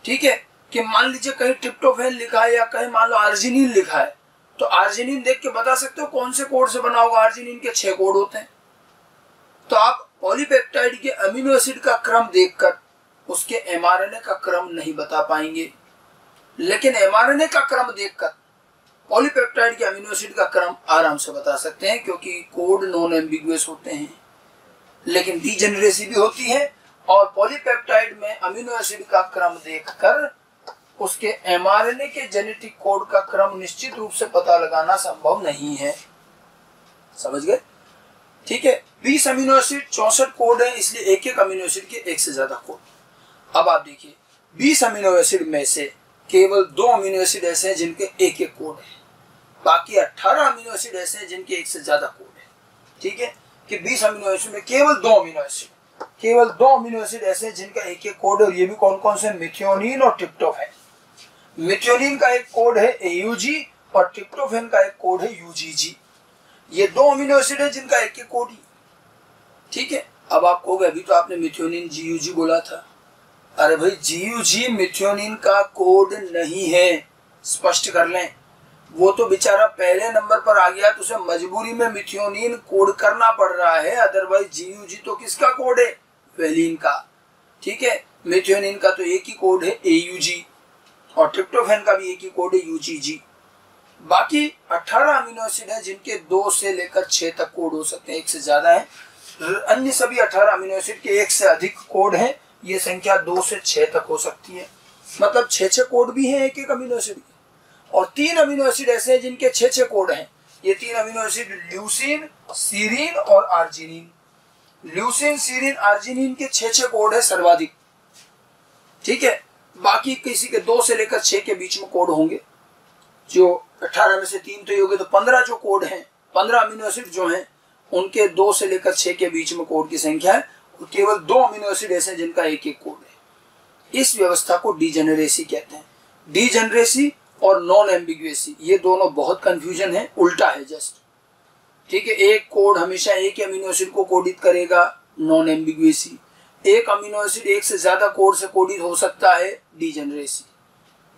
ठीक है, कि मान लीजिए कहीं ट्रिप्टोफैन लिखा है या कहीं मान लो आर्जिनिन लिखा है, तो आर्जिनिन देख के बता सकते हो कौन से कोड से बना होगा? आर्जिनिन के 6 कोड होते हैं। तो आप पॉलीपेप्टाइड के अमीनो एसिड का क्रम देखकर उसके mRNA का क्रम नहीं बता पाएंगे, लेकिन mRNA का क्रम देखकर पॉलीपेप्टाइड के अमीनो एसिड का क्रम आराम से बता सकते हैं, क्योंकि कोड नॉन एम्बिगुअस होते हैं। लेकिन डीजेनरेसी भी होती है, और पॉलीपेप्टाइड में अमीनो एसिड का क्रम देखकर उसके mRNA के जेनेटिक कोड का क्रम निश्चित रूप से पता लगाना संभव नहीं है, समझ गए? ठीक है, 20 अमीनो एसिड 64 कोड है, इसलिए एक एक अमीनो एसिड के एक से ज्यादा कोड। अब आप देखिए, 20 अमीनो एसिड में से केवल 2 अमीनो एसिड ऐसे हैं जिनके एक एक कोड है, बाकी 18 अमीनो एसिड ऐसे हैं जिनके एक से ज्यादा कोड है। ठीक है, कि 20 अमीनो एसिड में केवल 2 अमीनो एसिड ऐसे हैं जिनका एक एक कोड है, और ये भी कौन कौन से? मिथ्योनिन और ट्रिप्टोफैन। मिथ्योनिन का एक कोड है AUG और ट्रिप्टोफैन का एक कोड है UGG। ये 2 अमीनो एसिड है जिनका एक एक कोड ही। ठीक है, अब आप कहोगे अभी तो आपने मिथ्योनिन GUG बोला था। अरे भाई, GUG मिथ्योनिन का कोड नहीं है, स्पष्ट कर लें। वो तो बेचारा पहले नंबर पर आ गया तो उसे मजबूरी में मिथ्योनिन कोड करना पड़ रहा है, अदरवाइज GUG तो किसका कोड है? वैलिन का। ठीक है, मेथियोनिन का तो एक ही कोड है AUG, और ट्रिप्टोफैन का भी एक ही कोड है UGG। बाकी 18 अमीनो एसिड है जिनके 2 से लेकर 6 तक कोड हो सकते हैं, एक से ज्यादा है। अन्य सभी 18 अमीनो एसिड के एक से अधिक कोड है, ये संख्या 2 से 6 तक हो सकती है। मतलब 6 कोड भी हैं एक एक अमीनो एसिड के। और 3 अमीनो एसिड ऐसे हैं जिनके 6 कोड हैं। ये 3 अमीनो एसिड ल्यूसीन, सीरीन और आर्जिनिन। ल्यूसीन, सीरीन, आर्जिनिन के 6 कोड है सर्वाधिक, ठीक है। बाकी किसी के 2 से लेकर 6 के बीच में कोड होंगे। जो 18 में से 3 तो ये हो गए, तो 15 जो कोड हैं, 15 अमीनो एसिड जो हैं उनके 2 से लेकर 6 के बीच में कोड की संख्या है। और केवल 2 अमीनो एसिड ऐसे जिनका एक एक कोड है। इस व्यवस्था को डीजेनरेसी कहते हैं। डीजेनरेसी और नॉन एम्बिग्युएसी, ये दोनों बहुत कंफ्यूजन है, उल्टा है जस्ट, ठीक है। एक कोड हमेशा एक ही अमीनो एसिड को कोडित करेगा, नॉन एम्बिग्युएसी। एक अमीनो एसिड एक से ज्यादा कोड से कोडित हो सकता है, डीजेनरेसी।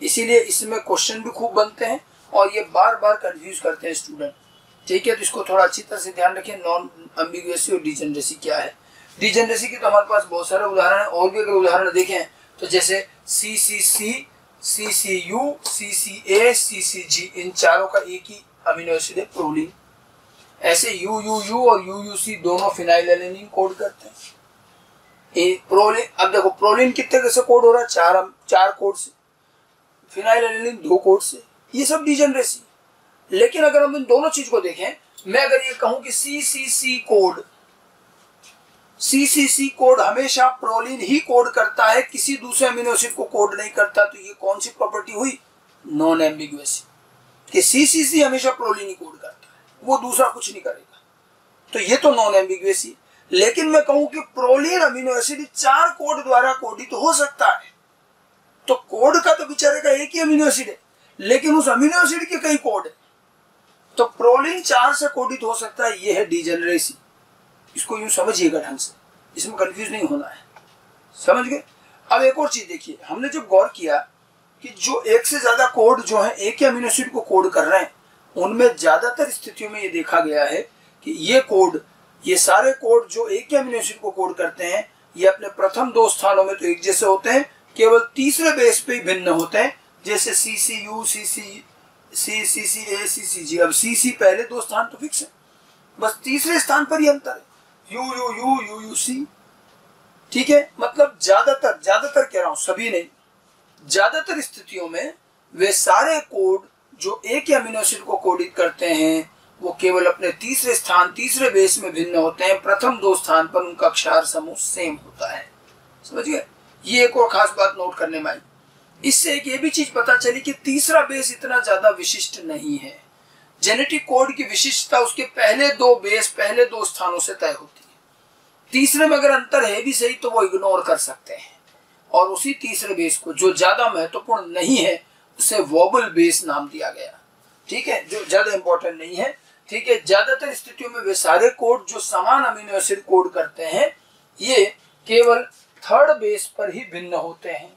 इसीलिए इसमें क्वेश्चन भी खूब बनते हैं और ये बार बार कंफ्यूज करते हैं स्टूडेंट, ठीक है। तो इसको थोड़ा अच्छी तरह से ध्यान रखें, नॉन एम्बिग्युएसी और डीजेनरेसी क्या है। डीजेनरेसी के तो हमारे पास बहुत सारे उदाहरण है, और भी अगर उदाहरण देखें तो जैसे CCC, CCU, CCA, CCG, इन चारों का एक ही अमीनो एसिड है, प्रोलीन। ऐसे UUU और UUC दोनों फिनाइलएलेनिन कोड करते हैं। प्रोलीन, अब देखो प्रोलीन कितने कैसे कोड हो रहा है, 4 कोड से, फिनाइलएलेनिन 2 कोड से, ये सब डीजेनरेसी। लेकिन अगर हम इन दोनों चीज को देखें, मैं अगर ये कहूं कि CCC कोड हमेशा प्रोलीन ही कोड करता है, किसी दूसरे अमीनो एसिड को कोड नहीं करता, तो ये कौन सी प्रॉपर्टी हुई, नॉन एम्बिग्युएसी, कि CCC हमेशा प्रोलीन ही कोड करता है, वो दूसरा कुछ नहीं करेगा, तो ये तो नॉन एम्बिग्युएसी। लेकिन मैं कहूं कि प्रोलीन अमीनो एसिड 4 कोड द्वारा कोडित हो सकता है, तो कोड का तो बेचारे का एक ही अमीनो एसिड है, लेकिन उस अमीनो एसिड के कई कोड है, तो प्रोलीन 4 से कोडित हो सकता है, ये है डीजेनरेसी। इसको यूं समझिएगा ढंग से, इसमें कंफ्यूज नहीं होना है, समझ गए। अब एक और चीज देखिए, हमने जब गौर किया कि जो एक से ज्यादा कोड जो है एक ही अमीनो एसिड को कोड कर रहे हैं, उनमें ज्यादातर स्थितियों में ये देखा गया है कि ये कोड, ये सारे कोड जो एक ही अमीनो एसिड को कोड करते हैं, ये अपने प्रथम 2 स्थानों में तो एक जैसे होते हैं, केवल तीसरे बेस पे ही भिन्न होते हैं, जैसे CCU, CCA, CCG। अब CC पहले 2 स्थान तो फिक्स है, बस तीसरे स्थान पर ही अंतर है, UUU, UUC, ठीक है। मतलब ज्यादातर कह रहा हूं, सभी नहीं, ज्यादातर स्थितियों में वे सारे कोड जो एक ही अमीनो एसिड को कोडित करते हैं, वो केवल अपने तीसरे स्थान, तीसरे बेस में भिन्न होते हैं, प्रथम 2 स्थान पर उनका अक्षर समूह सेम होता है, समझ गए। ये एक और खास बात नोट करने में आई, इससे एक ये भी चीज पता चली कि तीसरा बेस इतना ज्यादा विशिष्ट नहीं है। जेनेटिक कोड की विशिष्टता उसके पहले 2 बेस, पहले 2 स्थानों से तय होती है। तीसरे में अगर अंतर है भी सही तो वो इग्नोर कर सकते हैं, और उसी तीसरे बेस को जो ज्यादा महत्वपूर्ण नहीं है उसे वोबल बेस नाम दिया गया, ठीक है, जो ज्यादा इंपॉर्टेंट नहीं है, ठीक है। ज्यादातर स्थितियों में वे सारे कोड जो समान अमीनो एसिड कोड करते हैं, ये केवल 3rd बेस पर ही भिन्न होते हैं,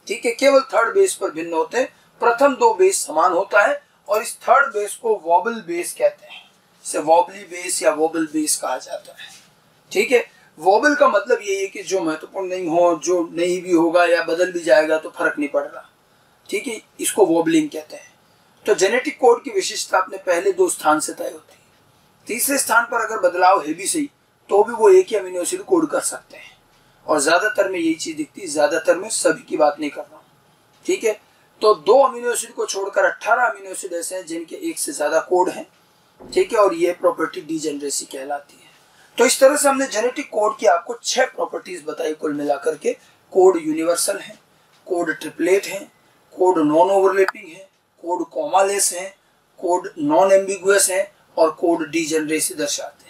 ठीक है, केवल 3rd बेस पर भिन्न होते हैं, प्रथम 2 बेस समान होता है, और इस 3rd बेस को वोबल बेस कहते हैं, इसे वोबली बेस या वोबल बेस कहा जाता है, ठीक है। वोबल का मतलब ये है कि जो महत्वपूर्ण नहीं हो, जो नहीं भी होगा या बदल भी जाएगा तो फर्क नहीं पड़ रहा, ठीक है, इसको वोबलिंग कहते हैं। तो जेनेटिक कोड की विशिष्टता अपने पहले 2 स्थान से तय होती है, तीसरे स्थान पर अगर बदलाव है भी सही तो भी वो एक ही अमीनो एसिड कोड कर सकते हैं, और ज्यादातर में यही चीज दिखती है, ज्यादातर में, सभी की बात नहीं कर रहा हूं, ठीक है। तो 2 अमीनो एसिड को छोड़कर 18 अमीनो एसिड ऐसे हैं जिनके एक से ज्यादा कोड हैं, ठीक है, और ये प्रॉपर्टी डीजेनरेसी कहलाती है। तो इस तरह से हमने जेनेटिक कोड की आपको 6 प्रॉपर्टीज बताई कुल मिलाकर के। कोड यूनिवर्सल है, कोड ट्रिपलेट है, कोड नॉन ओवरलैपिंग है, कोड कॉमालेस है, कोड नॉन एम्बिगुअस है, और कोड डीजेनरेसी दर्शाते हैं।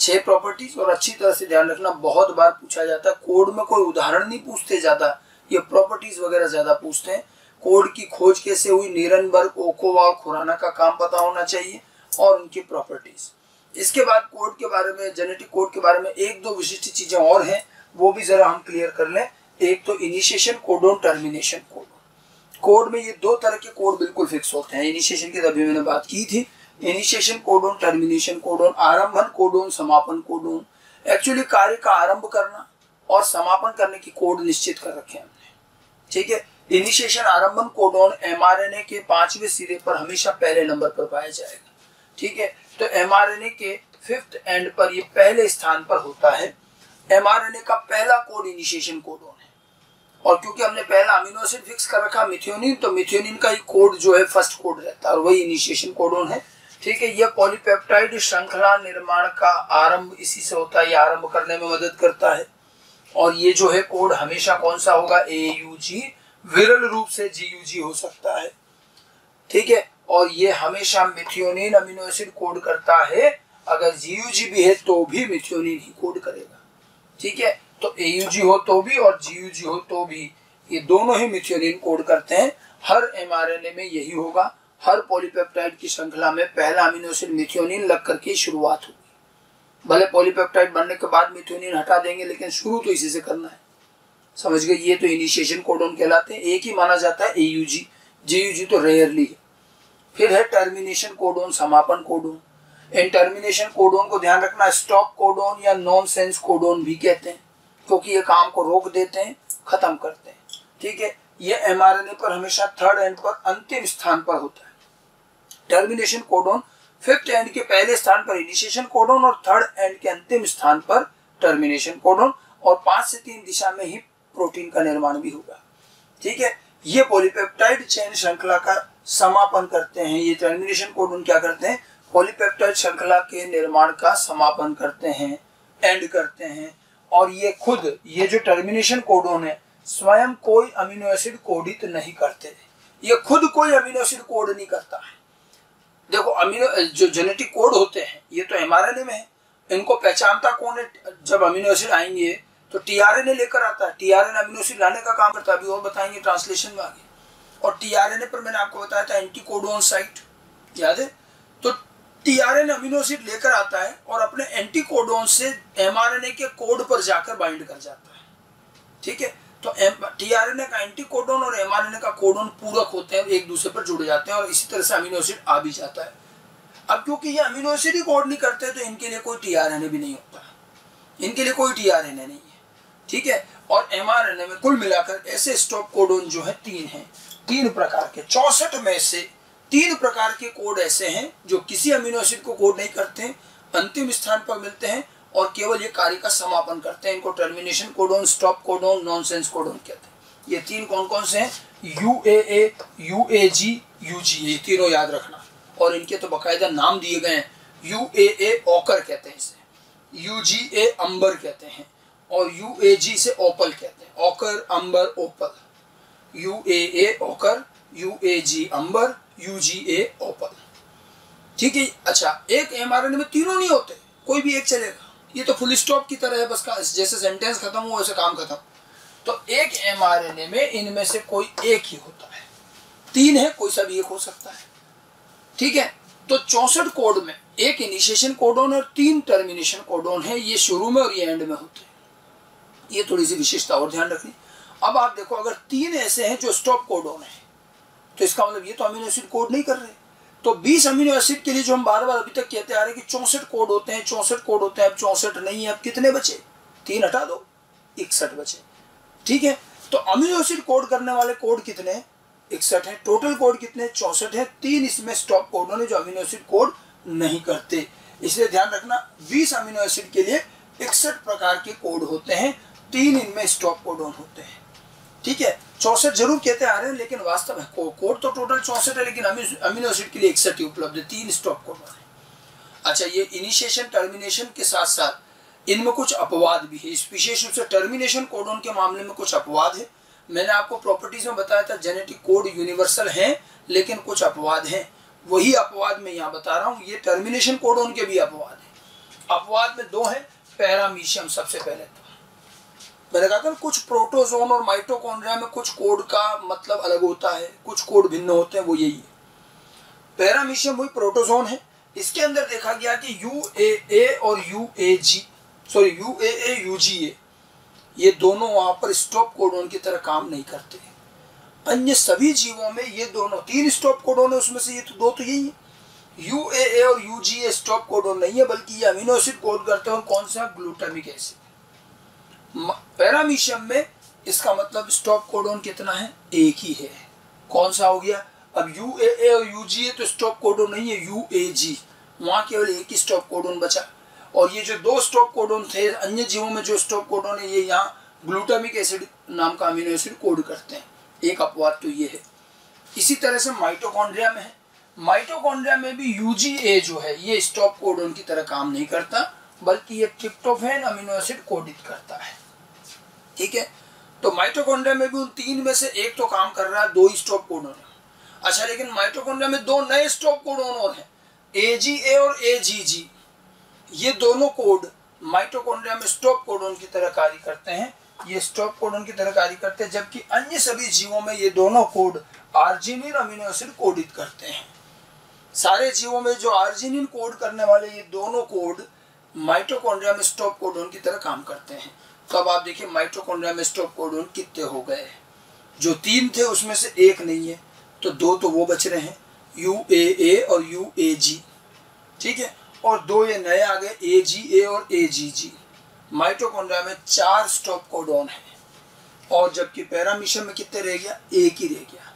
6 प्रॉपर्टीज, और अच्छी तरह से ध्यान रखना, बहुत बार पूछा जाता है, कोड में कोई उदाहरण नहीं पूछते ज्यादा, ये प्रॉपर्टीज वगैरह ज्यादा पूछते हैं। कोड की खोज कैसे हुई, नीरनबर्ग, ओकोवा और खुराना का काम पता होना चाहिए, और उनकी प्रॉपर्टीज। इसके बाद कोड के बारे में, जेनेटिक कोड के बारे में 1-2 विशिष्ट चीजें और हैं, वो भी जरा हम क्लियर कर लें। एक तो initiation codon, termination codon. Code में ये 2 तरह के कोड बिल्कुल फिक्स होते हैं। इनिशिएशन की अभी मैंने बात की थी, इनिशिएशन कोडोन, टर्मिनेशन कोडोन, आरंभन कोडोन, समापन कोडोन। एक्चुअली कार्य का आरंभ करना और समापन करने की कोड निश्चित कर रखे हैं हमने, ठीक है। इनिशिएशन आरंभन कोडोन एमआरएनए के 5वें सिरे पर हमेशा पहले नंबर पर पाया जाएगा, ठीक है। तो एमआरएनए के 5th एंड पर ये पहले स्थान पर होता है। एमआरएनए का पहला कोड इनिशिएशन कोडोन है, और क्योंकि हमने पहला अमीनो एसिड फिक्स कर रखा मिथ्योनिन, तो मिथ्योनिन का ही कोड जो है फर्स्ट कोड रहता है और वही इनिशिएशन कोडोन है, ठीक है। यह पॉलीपेप्टाइड श्रृंखला निर्माण का आरंभ इसी से होता है, ये आरंभ करने में मदद करता है। और ये जो है कोड हमेशा कौन सा होगा, AUG, विरल रूप से GUG हो सकता है, ठीक है। और ये हमेशा मिथ्योनिन अमीनो एसिड कोड करता है, अगर GUG भी है तो भी मिथ्योनिन ही कोड करेगा, ठीक है। तो AUG हो तो भी और GUG हो तो भी, ये दोनों ही मिथ्योनिन कोड करते हैं। हर mRNA में यही होगा, हर पॉलीपेप्टाइड की श्रृंखला में पहला अमीनो एसिड मिथ्योनिन लग करके शुरुआत होगी। भले पॉलीपेप्टाइड बनने के बाद मिथ्योनिन हटा देंगे, लेकिन शुरू तो इसी से करना है, समझ गए। ये तो इनिशिएशन कोडोन कहलाते हैं, एक ही माना जाता है AUG, GUG तो रेयरली है। फिर है टर्मिनेशन कोडोन, समापन कोडोन। इन टर्मिनेशन कोडोन को ध्यान रखना, स्टॉप कोडोन या नॉनसेंस कोडोन भी कहते हैं, क्योंकि ये काम को रोक देते हैं, खत्म करते हैं, ठीक है। ये mRNA पर हमेशा 3rd एंड पर अंतिम स्थान पर होता है। टर्मिनेशन कोडोन 5th एंड के पहले स्थान पर इनिशिएशन कोडोन और 3rd एंड के अंतिम स्थान पर टर्मिनेशन कोडोन, और 5 से 3 दिशा में ही प्रोटीन का निर्माण भी होगा, ठीक है। ये पॉलीपेप्टाइड चेन श्रृंखला का समापन करते हैं। ये टर्मिनेशन कोडोन क्या करते हैं, पॉलीपेप्टाइड श्रृंखला के निर्माण का समापन करते हैं, एंड करते हैं। और ये खुद, ये जो टर्मिनेशन कोडोन है, स्वयं कोई अमीनो एसिड कोडित नहीं करते, ये खुद कोई अमीनो एसिड कोड नहीं करता है। देखो अमीनो जो जेनेटिक कोड होते हैं ये तो mRNA में है, इनको पहचानता कौन है, जब अमीनो एसिड आएंगे तो tRNA लेकर आता है, tRNA अमीनो एसिड लाने का काम करता है, अभी और बताएंगे ट्रांसलेशन में आगे। और tRNA पर मैंने आपको बताया था एंटी कोडोन साइट, याद है। तो tRNA अमीनो एसिड लेकर आता है और अपने एंटी कोडोन से mRNA के कोड पर जाकर बाइंड कर जाता है, ठीक है। तो tRNA का एंटी कोडोन और mRNA का कोडोन पूरक होते हैं, एक दूसरे पर जुड़ जाते हैं, और इसी तरह से अमीनो एसिड आ भी जाता है। अब क्योंकि ये अमीनो एसिड ही कोड नहीं करते, तो इनके लिए कोई tRNA भी नहीं होता, इनके लिए कोई tRNA नहीं है, ठीक है। और mRNA में कुल मिलाकर ऐसे स्टॉप कोडोन जो है 3 हैं, 3 प्रकार के। 64 में से 3 प्रकार के कोड ऐसे हैं जो किसी अमीनो एसिड को कोड नहीं करते हैं, अंतिम स्थान पर मिलते हैं और केवल ये कार्य का समापन करते हैं। इनको termination codon, stop codon, nonsense codon कहते हैं। ये 3 कौन कौन से हैं, UAA, UAG, UGA, ये तीनों याद रखना। और इनके तो बाकायदा नाम दिए गए हैं। UAA ऑकर कहते हैं इसे, UGA अंबर कहते हैं, और UAG से ओपल कहते हैं, ऑकर, अंबर, ओपल। UAA ऑकर, UAG अंबर, UGA ओपल, ठीक है। अच्छा, एक mRNA में तीनों नहीं होते, कोई भी एक चलेगा, ये तो फुल स्टॉप की तरह है, बस जैसे सेंटेंस खत्म हुआ वैसे काम खत्म। तो एक mRNA में इनमें से कोई एक ही होता है, 3 है, कोई सा भी एक हो सकता है, ठीक है। तो 64 कोड में एक इनिशिएशन कोडोन और 3 टर्मिनेशन कोडोन है, ये शुरू में और ये एंड में होते हैं। ये थोड़ी सी विशेषता और ध्यान रखनी। अब आप देखो, अगर 3 ऐसे हैं जो स्टॉप कोडोन है, तो इसका मतलब ये तो अमीनो एसिड कोड नहीं कर रहे। तो 20 अमीनो एसिड के लिए जो हम बार-बार अभी तक कहते आ रहे हैं कि 64 कोड होते हैं, 64 कोड होते हैं, अब 64 नहीं है, अब कितने बचे, 3 हटा दो, 61 बचे, ठीक है। तो अमीनो एसिड कोड करने वाले कोड कितने हैं, 61 है। टोटल कोड कितने, 64 है। 3 इसमें स्टॉप कोडोन है जो अमीनो एसिड कोड नहीं करते, इसलिए ध्यान रखना 20 अमीनो एसिड के लिए 61 प्रकार के कोड होते हैं, 3 इनमें स्टॉप कोडोन होते हैं, ठीक है। 64 जरूर कहते आ रहे हैं, लेकिन वास्तव में कोड तो टोटल 64 है, लेकिन अमीनो एसिड के लिए 61 ही उपलब्ध है, 3 स्टॉप कोडोन है। अच्छा, ये इनिशिएशन टर्मिनेशन के साथ साथ इनमें कुछ अपवाद भी है, विशेष रूप से टर्मिनेशन कोडोन के मामले में कुछ अपवाद है। मैंने आपको प्रॉपर्टीज में बताया था जेनेटिक कोड यूनिवर्सल हैं, लेकिन कुछ अपवाद हैं, वही अपवाद मैं यहाँ बता रहा हूँ। ये टर्मिनेशन कोडोन के भी अपवाद है। अपवाद में 2 है। पैरामीशियम सबसे पहले, तो मैंने कहा था कुछ प्रोटोजोन और माइटोकॉन्ड्रिया में कुछ कोड का मतलब अलग होता है, कुछ कोड भिन्न होते हैं, वो यही है। पैरामीशियम वही प्रोटोजोन है। इसके अंदर देखा गया कि UAA और UAA UGA ये दोनों वहां पर स्टॉप कोडोन की तरह काम नहीं करते। अन्य सभी जीवों में ये दोनों 3 स्टॉप कोडोन है, उसमें से ये तो 2 तो यही है। UAA और UGA स्टॉप कोडोन नहीं है, बल्कि ये अमीनो एसिड कोड करते हैं। कौन सा, ग्लूटामिक एसिड। पैरामीशियम में इसका मतलब स्टॉप कोडोन कितना है, एक ही है। कौन सा हो गया, अब UAA और UGA तो स्टॉप कोडोन नहीं है, UAG, वहां केवल एक ही स्टॉप कोडोन बचा। और ये जो दो स्टॉप कोडोन थे अन्य जीवों में, जो स्टॉप कोडोन है ये यहाँ ग्लूटामिक एसिड नाम का अमीनो एसिड कोड करते हैं। एक अपवाद तो ये है। इसी तरह से माइटोकॉन्ड्रिया में है, माइटोकॉन्ड्रिया में भी UGA जो है ये स्टॉप कोडोन की तरह काम नहीं करता, बल्कि ये ट्रिप्टोफैन अमीनो एसिड कोडित करता है। ठीक है, तो माइटोकॉन्ड्रिया में भी उन तीन में से एक तो काम कर रहा है, दो ही स्टॉप कोडोन है। अच्छा, लेकिन माइटोकॉन्ड्रिया में दो नए स्टॉप कोडोन और हैं, AGA और AGG। ये दोनों कोड माइटोकॉन्ड्रिया में स्टॉप कोडोन की तरह कार्य करते हैं, ये स्टॉप कोडोन की तरह कार्य करते हैं, जबकि अन्य सभी जीवों में ये दोनों कोड आर्जिनिन अमीनो एसिड कोडित करते हैं। सारे जीवों में जो आर्जिनिन कोड करने वाले ये दोनों कोड माइटोकॉन्ड्रिया में स्टॉप कोडोन की तरह काम करते हैं। तो अब आप देखिए माइटोकॉन्ड्रिया में स्टॉप कोडोन कितने हो गए, जो तीन थे उसमें से एक नहीं है, तो दो तो वो बच रहे हैं, UAA और UAG। ठीक है, और दो ये नए आ गए, AGA और AGG। माइटोकॉन्ड्रिया में 4 स्टॉप कोडोन है, और जबकि पैरामीशियम में कितने रह गया, एक ही रह गया।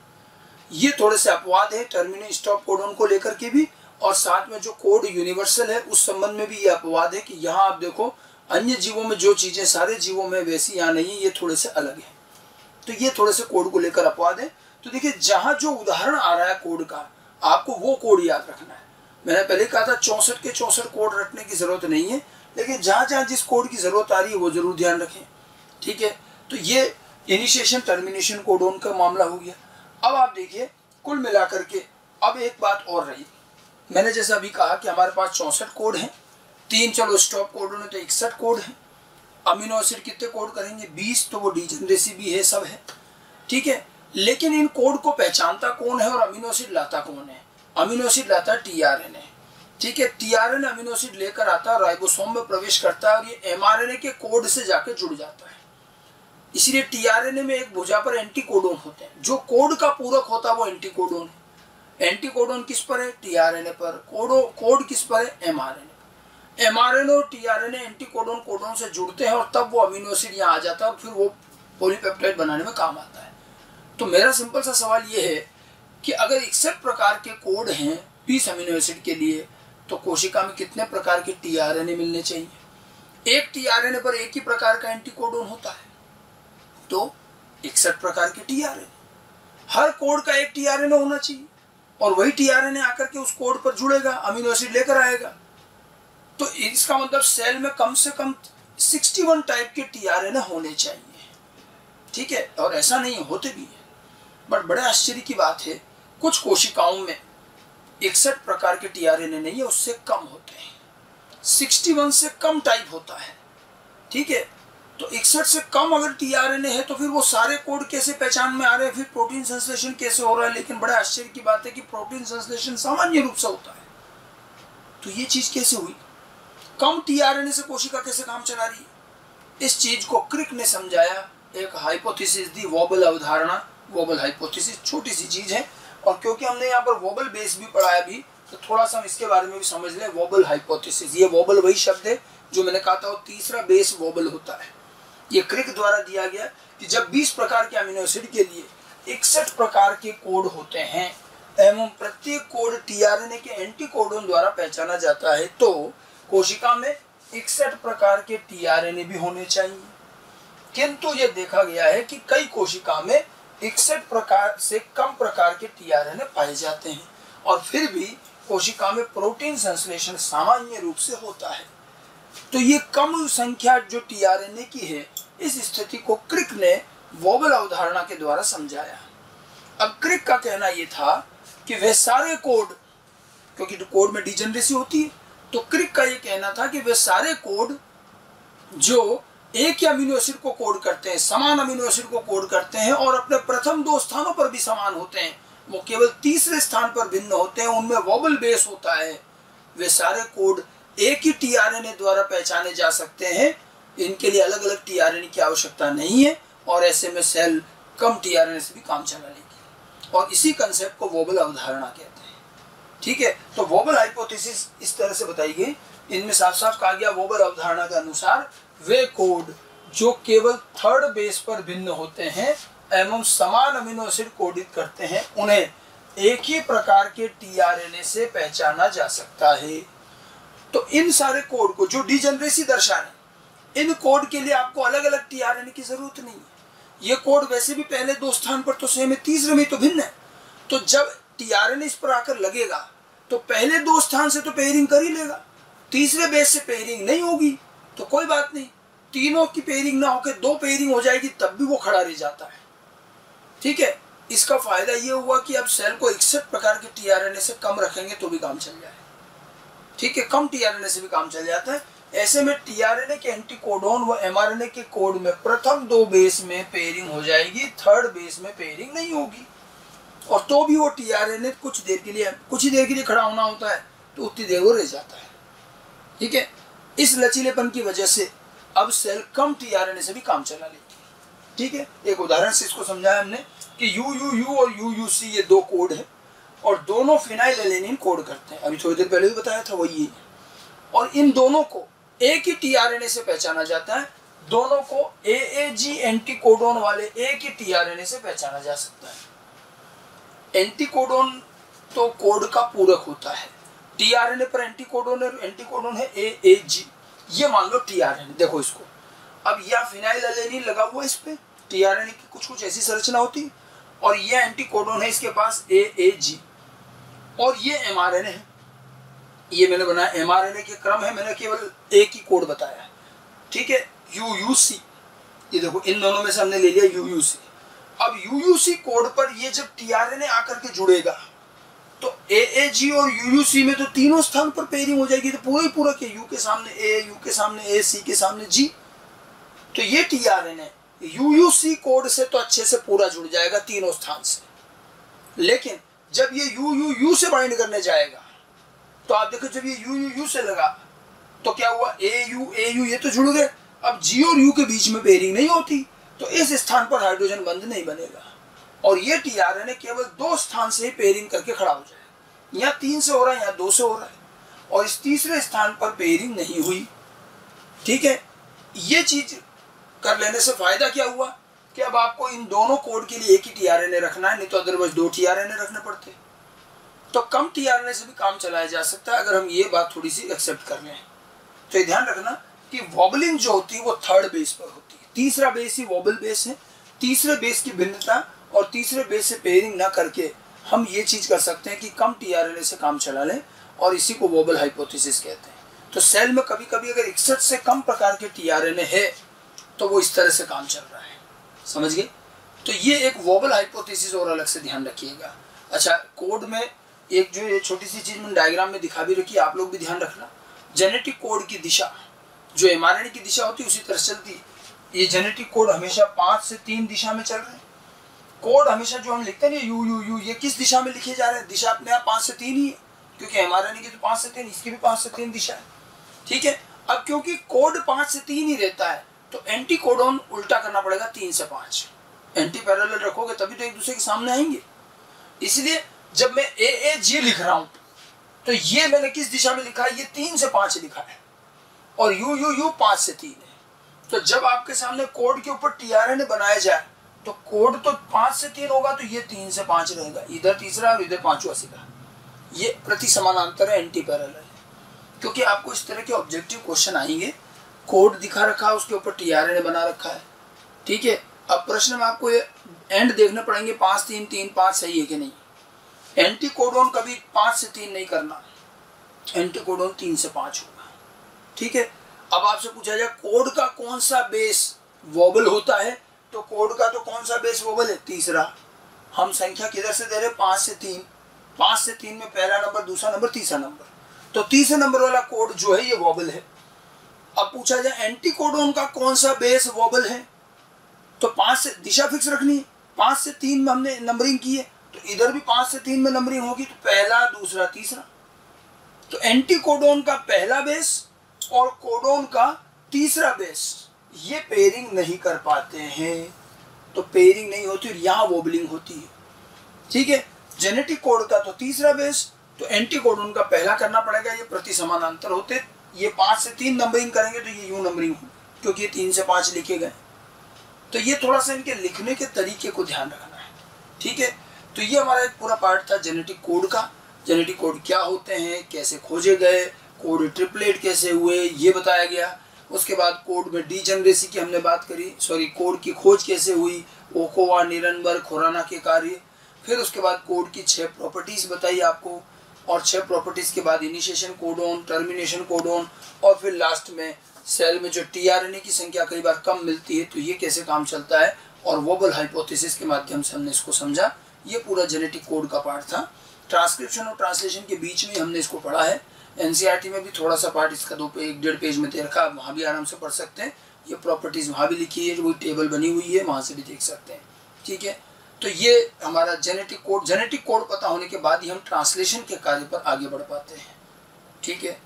ये थोड़े से अपवाद है टर्मिनल स्टॉप कोडोन को लेकर के भी, और साथ में जो कोड यूनिवर्सल है उस संबंध में भी ये अपवाद है कि यहाँ आप देखो अन्य जीवों में जो चीजें सारे जीवों में वैसी यहाँ नहीं, ये थोड़े से अलग है। तो ये थोड़े से कोड को लेकर अपवाद है। तो देखिए जहां जो उदाहरण आ रहा है कोड का, आपको वो कोड याद रखना है। मैंने पहले कहा था 64 के 64 कोड रटने की जरूरत नहीं है, लेकिन जहां जहां जिस कोड की जरूरत आ रही है वो जरूर ध्यान रखें। ठीक है, तो ये इनिशिएशन टर्मिनेशन कोडोन का मामला हो गया। अब आप देखिए कुल मिलाकर के अब एक बात और रही, मैंने जैसा अभी कहा कि हमारे पास 64 कोड हैं, 3 चलो स्टॉप कोडोन है तो 61 कोड है। अमीनो एसिड कितने कोड करेंगे, 20, तो वो डीजेनरेसी भी है, सब है। ठीक है, लेकिन इन कोड को पहचानता कौन है और अमीनो एसिड लाता कौन है। अमीनो एसिड लाता है tRNA। ठीक है, tRNA अमीनो एसिड लेकर आता है, राइबोसोम में प्रवेश करता है और ये mRNA के कोड से जाकर जुड़ जाता है। इसलिए tRNA में एक भुजा पर एंटी कोडोन होते हैं, जो कोड का पूरक होता है वो एंटी कोडोन है। एंटी कोडोन किस पर है, tRNA पर। कोड किस पर है, mRNA। mRNA और tRNA एंटी कोडोन कोडोन से जुड़ते हैं और तब वो अमीनो एसिड यहाँ आ जाता है और फिर वो पॉलीपेप्टाइड बनाने में काम आता है। तो मेरा सिंपल सा सवाल ये है कि अगर 61 प्रकार के कोड हैं 20 अमीनो एसिड के लिए, तो कोशिका में कितने प्रकार के tRNA मिलने चाहिए। एक tRNA पर एक ही प्रकार का एंटी कोडोन होता है, तो 61 प्रकार के tRNA। हर कोड का एक tRNA होना चाहिए और वही tRNA आकर के उस कोड पर जुड़ेगा, अमीनो एसिड लेकर आएगा। तो इसका मतलब सेल में कम से कम 61 टाइप के tRNA होने चाहिए। ठीक है, और ऐसा नहीं होते भी है, बट बड़े आश्चर्य की बात है कुछ कोशिकाओं में 61 प्रकार के tRNA नहीं है, उससे कम होते हैं, 61 से कम टाइप होता है। ठीक है, तो 61 से कम अगर tRNA है तो फिर वो सारे कोड कैसे पहचान में आ रहे हैं, फिर प्रोटीन संश्लेषण कैसे हो रहा है। लेकिन बड़े आश्चर्य की बात है कि प्रोटीन संश्लेषण सामान्य रूप से होता है, तो ये चीज कैसे हुई, कम tRNA से कोशिका कैसे काम चला रही है। इस चीज को क्रिक ने समझाया, एक हाइपोथेसिस दी, वोबल अवधारणा, वोबल हाइपोथेसिस। छोटी सी चीज है, और क्योंकि हमने यहाँ पर वोबल बेस भी पढ़ाया भी, तो थोड़ा सा हम इसके बारे में भी समझ लें। वोबल हाइपोथेसिस, ये वोबल वही शब्द है जो मैंने कहा था वो तीसरा बेस वोबल होता है। ये क्रिक द्वारा दिया गया कि जब 20 प्रकार के अमीनो एसिड के लिए 61 प्रकार के कोड होते हैं एवं प्रत्येक कोड tRNA के एंटी कोडोन द्वारा पहचाना जाता है, तो कोशिका में 61 प्रकार के tRNA भी होने चाहिए। किंतु ये देखा गया है कि कई कोशिका में 61 प्रकार से कम प्रकार के tRNA पाए जाते हैं, और फिर भी कोशिका में प्रोटीन संश्लेषण सामान्य रूप से होता है। तो ये कम संख्या जो tRNA की है, इस स्थिति को क्रिक ने वोबल अवधारणा के द्वारा समझाया। अब क्रिक का कहना यह था कि वे सारे कोड, क्योंकि कोड में डिजेनरेसी होती है, तो क्रिक का ये कहना था कि वे सारे कोड जो एक ही अमीनो एसिड को कोड करते हैं, समान अमीनो एसिड को कोड करते हैं और अपने प्रथम 2 स्थानों पर भी समान होते हैं, वो केवल तीसरे स्थान पर भिन्न होते हैं, उनमें वोबल बेस होता है, वे सारे कोड एक ही tRNA द्वारा पहचाने जा सकते हैं। इनके लिए अलग अलग tRNA की आवश्यकता नहीं है, और ऐसे में सेल कम tRNA से भी काम चला लेगी, और इसी कंसेप्ट को वोबल अवधारणा कहते हैं। ठीक है, तो वोबल हाइपोथेसिस इस तरह से बताई गई। इनमें साफ साफ कहा गया वोबल अवधारणा के अनुसार वे कोड जो केवल थर्ड बेस पर भिन्न होते हैं एवं समान अमीनो एसिड कोडित करते हैं, उन्हें एक ही प्रकार के टीआरएनए से पहचाना जा सकता है। तो इन सारे कोड को जो डिजेनरेसी दर्शा रहे, इन कोड के लिए आपको अलग अलग टीआरएनए की जरूरत नहीं है। ये कोड वैसे भी पहले 2 स्थान पर तो सेम है, तीसरे में तो भिन्न है। तो जब टीआरएनए इस पर आकर लगेगा तो पहले 2 स्थान से तो पेयरिंग कर ही लेगा, तीसरे बेस से पेयरिंग नहीं होगी तो कोई बात नहीं, तीनों की पेयरिंग ना होकर 2 पेयरिंग हो जाएगी तब भी वो खड़ा रह जाता है। ठीक है, इसका फायदा ये हुआ कि अब सेल को 61 प्रकार के टीआरएनए से कम रखेंगे तो भी काम चल जाए। ठीक है, कम टीआरएनए से भी काम चल जाता है। ऐसे में टीआरएनए के एंटीकोडोन व एमआरएनए के कोड में प्रथम 2 बेस में पेयरिंग हो जाएगी, थर्ड बेस में पेयरिंग नहीं होगी। और तो भी वो टीआरएनए कुछ ही देर के लिए खड़ा होना होता है तो उतनी देर वो रह जाता है। ठीक है, इस लचीलेपन की वजह से अब सेल कम टीआरएनए से भी काम चला लेगी। ठीक है, एक उदाहरण से इसको समझाया हमने कि UUU और UUC ये 2 कोड है और दोनों फिनाइल एलेनिन कोड करते हैं। अभी थोड़ी देर पहले भी बताया था वही है। और इन दोनों को एक ही टीआरएनए से पहचाना जाता है, दोनों को AAG एंटीकोडोन वाले एक ही टीआरएनए से पहचाना जा सकता है। एंटीकोडोन तो कोड का पूरक होता है, टीआरएनए पर एंटीकोडोन है AAG। ये मान लो टीआरएनए, देखो इसको, अब यह फिनाइल एलेनिन लगा हुआ इस पे, टीआरएनए की कुछ ऐसी संरचना होती और ये एंटीकोडोन है इसके पास AAG, और ये एमआरएनए है। ये मैंने बनाया एमआरएनए के क्रम है, मैंने केवल एक ही कोड बताया। ठीक है, UUC, ये देखो इन दोनों में से हमने ले लिया UUC। अब UUC कोड पर ये जब टीआरएनए आकर के जुड़ेगा तो AAG और UUC में तो तीनों स्थान पर पेयरिंग हो जाएगी, तो पूरा ही पूरा के U के सामने A, U के सामने A, C के सामने G। तो ये टीआरएनए UUC कोड से तो अच्छे से पूरा जुड़ जाएगा तीनों स्थान से, लेकिन जब ये UUU से बाइंड करने जाएगा तो आप देखो जब ये UUU से लगा तो क्या हुआ, AU ये तो जुड़ गए, अब G और U के बीच में पेयरिंग नहीं होती तो इस स्थान पर हाइड्रोजन बंध नहीं बनेगा और ये टीआरएनए केवल 2 स्थान से ही पेयरिंग करके खड़ा हो जाएगा। यहाँ 3 से हो रहा है, यहाँ 2 से हो रहा है और इस तीसरे स्थान पर पेयरिंग नहीं हुई। ठीक है, ये चीज कर लेने से फायदा क्या हुआ कि अब आपको इन दोनों कोड के लिए एक ही टीआरएनए रखना है, नहीं तो अदरवाइज 2 टीआरएनए रखने पड़ते। तो कम टीआरएनए से भी काम चलाया जा सकता है अगर हम ये बात थोड़ी सी एक्सेप्ट कर लें। तो ये ध्यान रखना कि वॉबलिंग जो होती है वो थर्ड बेस पर होती है, तीसरा बेस ही वॉबल बेस है। तीसरे बेस की भिन्नता और तीसरे बेस से पेयरिंग ना करके हम ये चीज कर सकते हैं कि कम टीआरएनए से काम चला लें और इसी को वॉबल हाइपोथेसिस कहते हैं। तो सेल में कभी कभी अगर 61 से कम प्रकार के टीआरएनए है तो वो इस तरह से काम चल रहा है, समझ गए। तो ये एक वॉबल हाइपोथेसिस और अलग से ध्यान रखिएगा। अच्छा, कोड में एक जो ये छोटी सी चीज मैंने डायग्राम में दिखा भी रखी है, आप लोग भी ध्यान रखना। जेनेटिक कोड की दिशा जो एमआरएनए की दिशा होती है उसी तरह चलती है। ये जेनेटिक कोड हमेशा 5 से 3 दिशा में चल रहे हैं। कोड हमेशा जो हम लिखते हैं UUU, ये किस दिशा में लिखे जा रहे हैं, दिशा अपने आप 5 से 3 ही है, क्योंकि एमआरएनए की तो 5 से 3, इसकी भी 5 से 3 दिशा है। ठीक है, अब क्योंकि कोड 5 से 3 ही रहता है तो एंटीकोडोन उल्टा करना पड़ेगा 3 से 5। एंटी पैरेलल रखोगे तभी तो एक दूसरे के सामने आएंगे। इसलिए जब मैं AAG लिख रहा हूं तो ये मैंने किस दिशा में लिखा है, ये 3 से 5 लिखा है और UUU 5 से 3 है। तो जब आपके सामने कोड के ऊपर टीआरएनए बनाया जाए तो कोड तो 5 से 3 होगा तो ये 3 से 5 रहेगा, इधर तीसरा और इधर 5वां सीधा। ये प्रति समानांतर है, एंटी पैरेलल है। क्योंकि आपको इस तरह के ऑब्जेक्टिव क्वेश्चन आएंगे, कोड दिखा रखा है उसके ऊपर टीआरएनए बना रखा है। ठीक है, अब प्रश्न में आपको ये एंड देखने पड़ेंगे 5 3 3 5 सही है कि नहीं। एंटीकोडोन कभी 5 से 3 नहीं करना, एंटीकोडोन 3 से 5 होगा। ठीक है, अब आपसे पूछा जाए कोड का कौन सा बेस वोबल होता है, तो कोड का तो कौन सा बेस वोबल है, तीसरा। हम संख्या किधर से दे रहे, 5 से 3। 5 से 3 में पहला नंबर, दूसरा नंबर, तीसरा नंबर, तो तीसरे नंबर वाला कोड जो है ये वोबल है। अब पूछा जाए एंटीकोडोन का कौन सा बेस वोबल है, तो 5 से, दिशा फिक्स रखनी है, 5 से 3 में हमने नंबरिंग की है तो इधर भी 5 से 3 में नंबरिंग होगी, तो पहला, दूसरा, तीसरा। तो एंटीकोडोन का पहला बेस और कोडोन का तीसरा बेस ये पेयरिंग नहीं कर पाते हैं, तो पेयरिंग नहीं होती और यहाँ वोबलिंग होती है। ठीक है, जेनेटिक कोड का तो तीसरा बेस, तो एंटीकोडोन का पहला करना पड़ेगा, ये प्रति समानांतर होते, ये 5 से 3 नंबरिंग करेंगे तो ये यूं नंबरिंग होगी। क्योंकि ये 3 से 5 लिखे गए। तो ये थोड़ा सा इनके लिखने के तरीके को ध्यान रखना है, ठीक है। तो ये हमारा एक पूरा पार्ट था जेनेटिक कोड का। जेनेटिक कोड क्या होते हैं, कैसे खोजे गए, कोड ट्रिपलेट कैसे हुए, ये बताया गया। उसके बाद कोड में डीजेनरेसी की हमने बात करी, कोड की खोज कैसे हुई, ओकोवा, निरनबर्ग, खुराना के कार्य। फिर उसके बाद कोड की 6 प्रॉपर्टीज़ बताई आपको, और 6 प्रॉपर्टीज़ के बाद इनिशिएशन कोडोन, टर्मिनेशन कोडोन, और फिर लास्ट में सेल में जो टीआरएनए की संख्या कई बार कम मिलती है तो ये कैसे काम चलता है, और वोबल हाइपोथेसिस के माध्यम से हमने इसको समझा। ये पूरा जेनेटिक कोड का पार्ट था। ट्रांसक्रिप्शन और ट्रांसलेशन के बीच में हमने इसको पढ़ा है। एनसीईआरटी में भी थोड़ा सा पार्ट इसका 1.5 पेज में दे रखा है, वहाँ भी आराम से पढ़ सकते हैं। ये प्रॉपर्टीज़ वहाँ भी लिखी है, वही टेबल बनी हुई है, वहाँ से भी देख सकते हैं, ठीक है। तो ये हमारा जेनेटिक कोड पता होने के बाद ही हम ट्रांसलेशन के कार्य पर आगे बढ़ पाते हैं, ठीक है।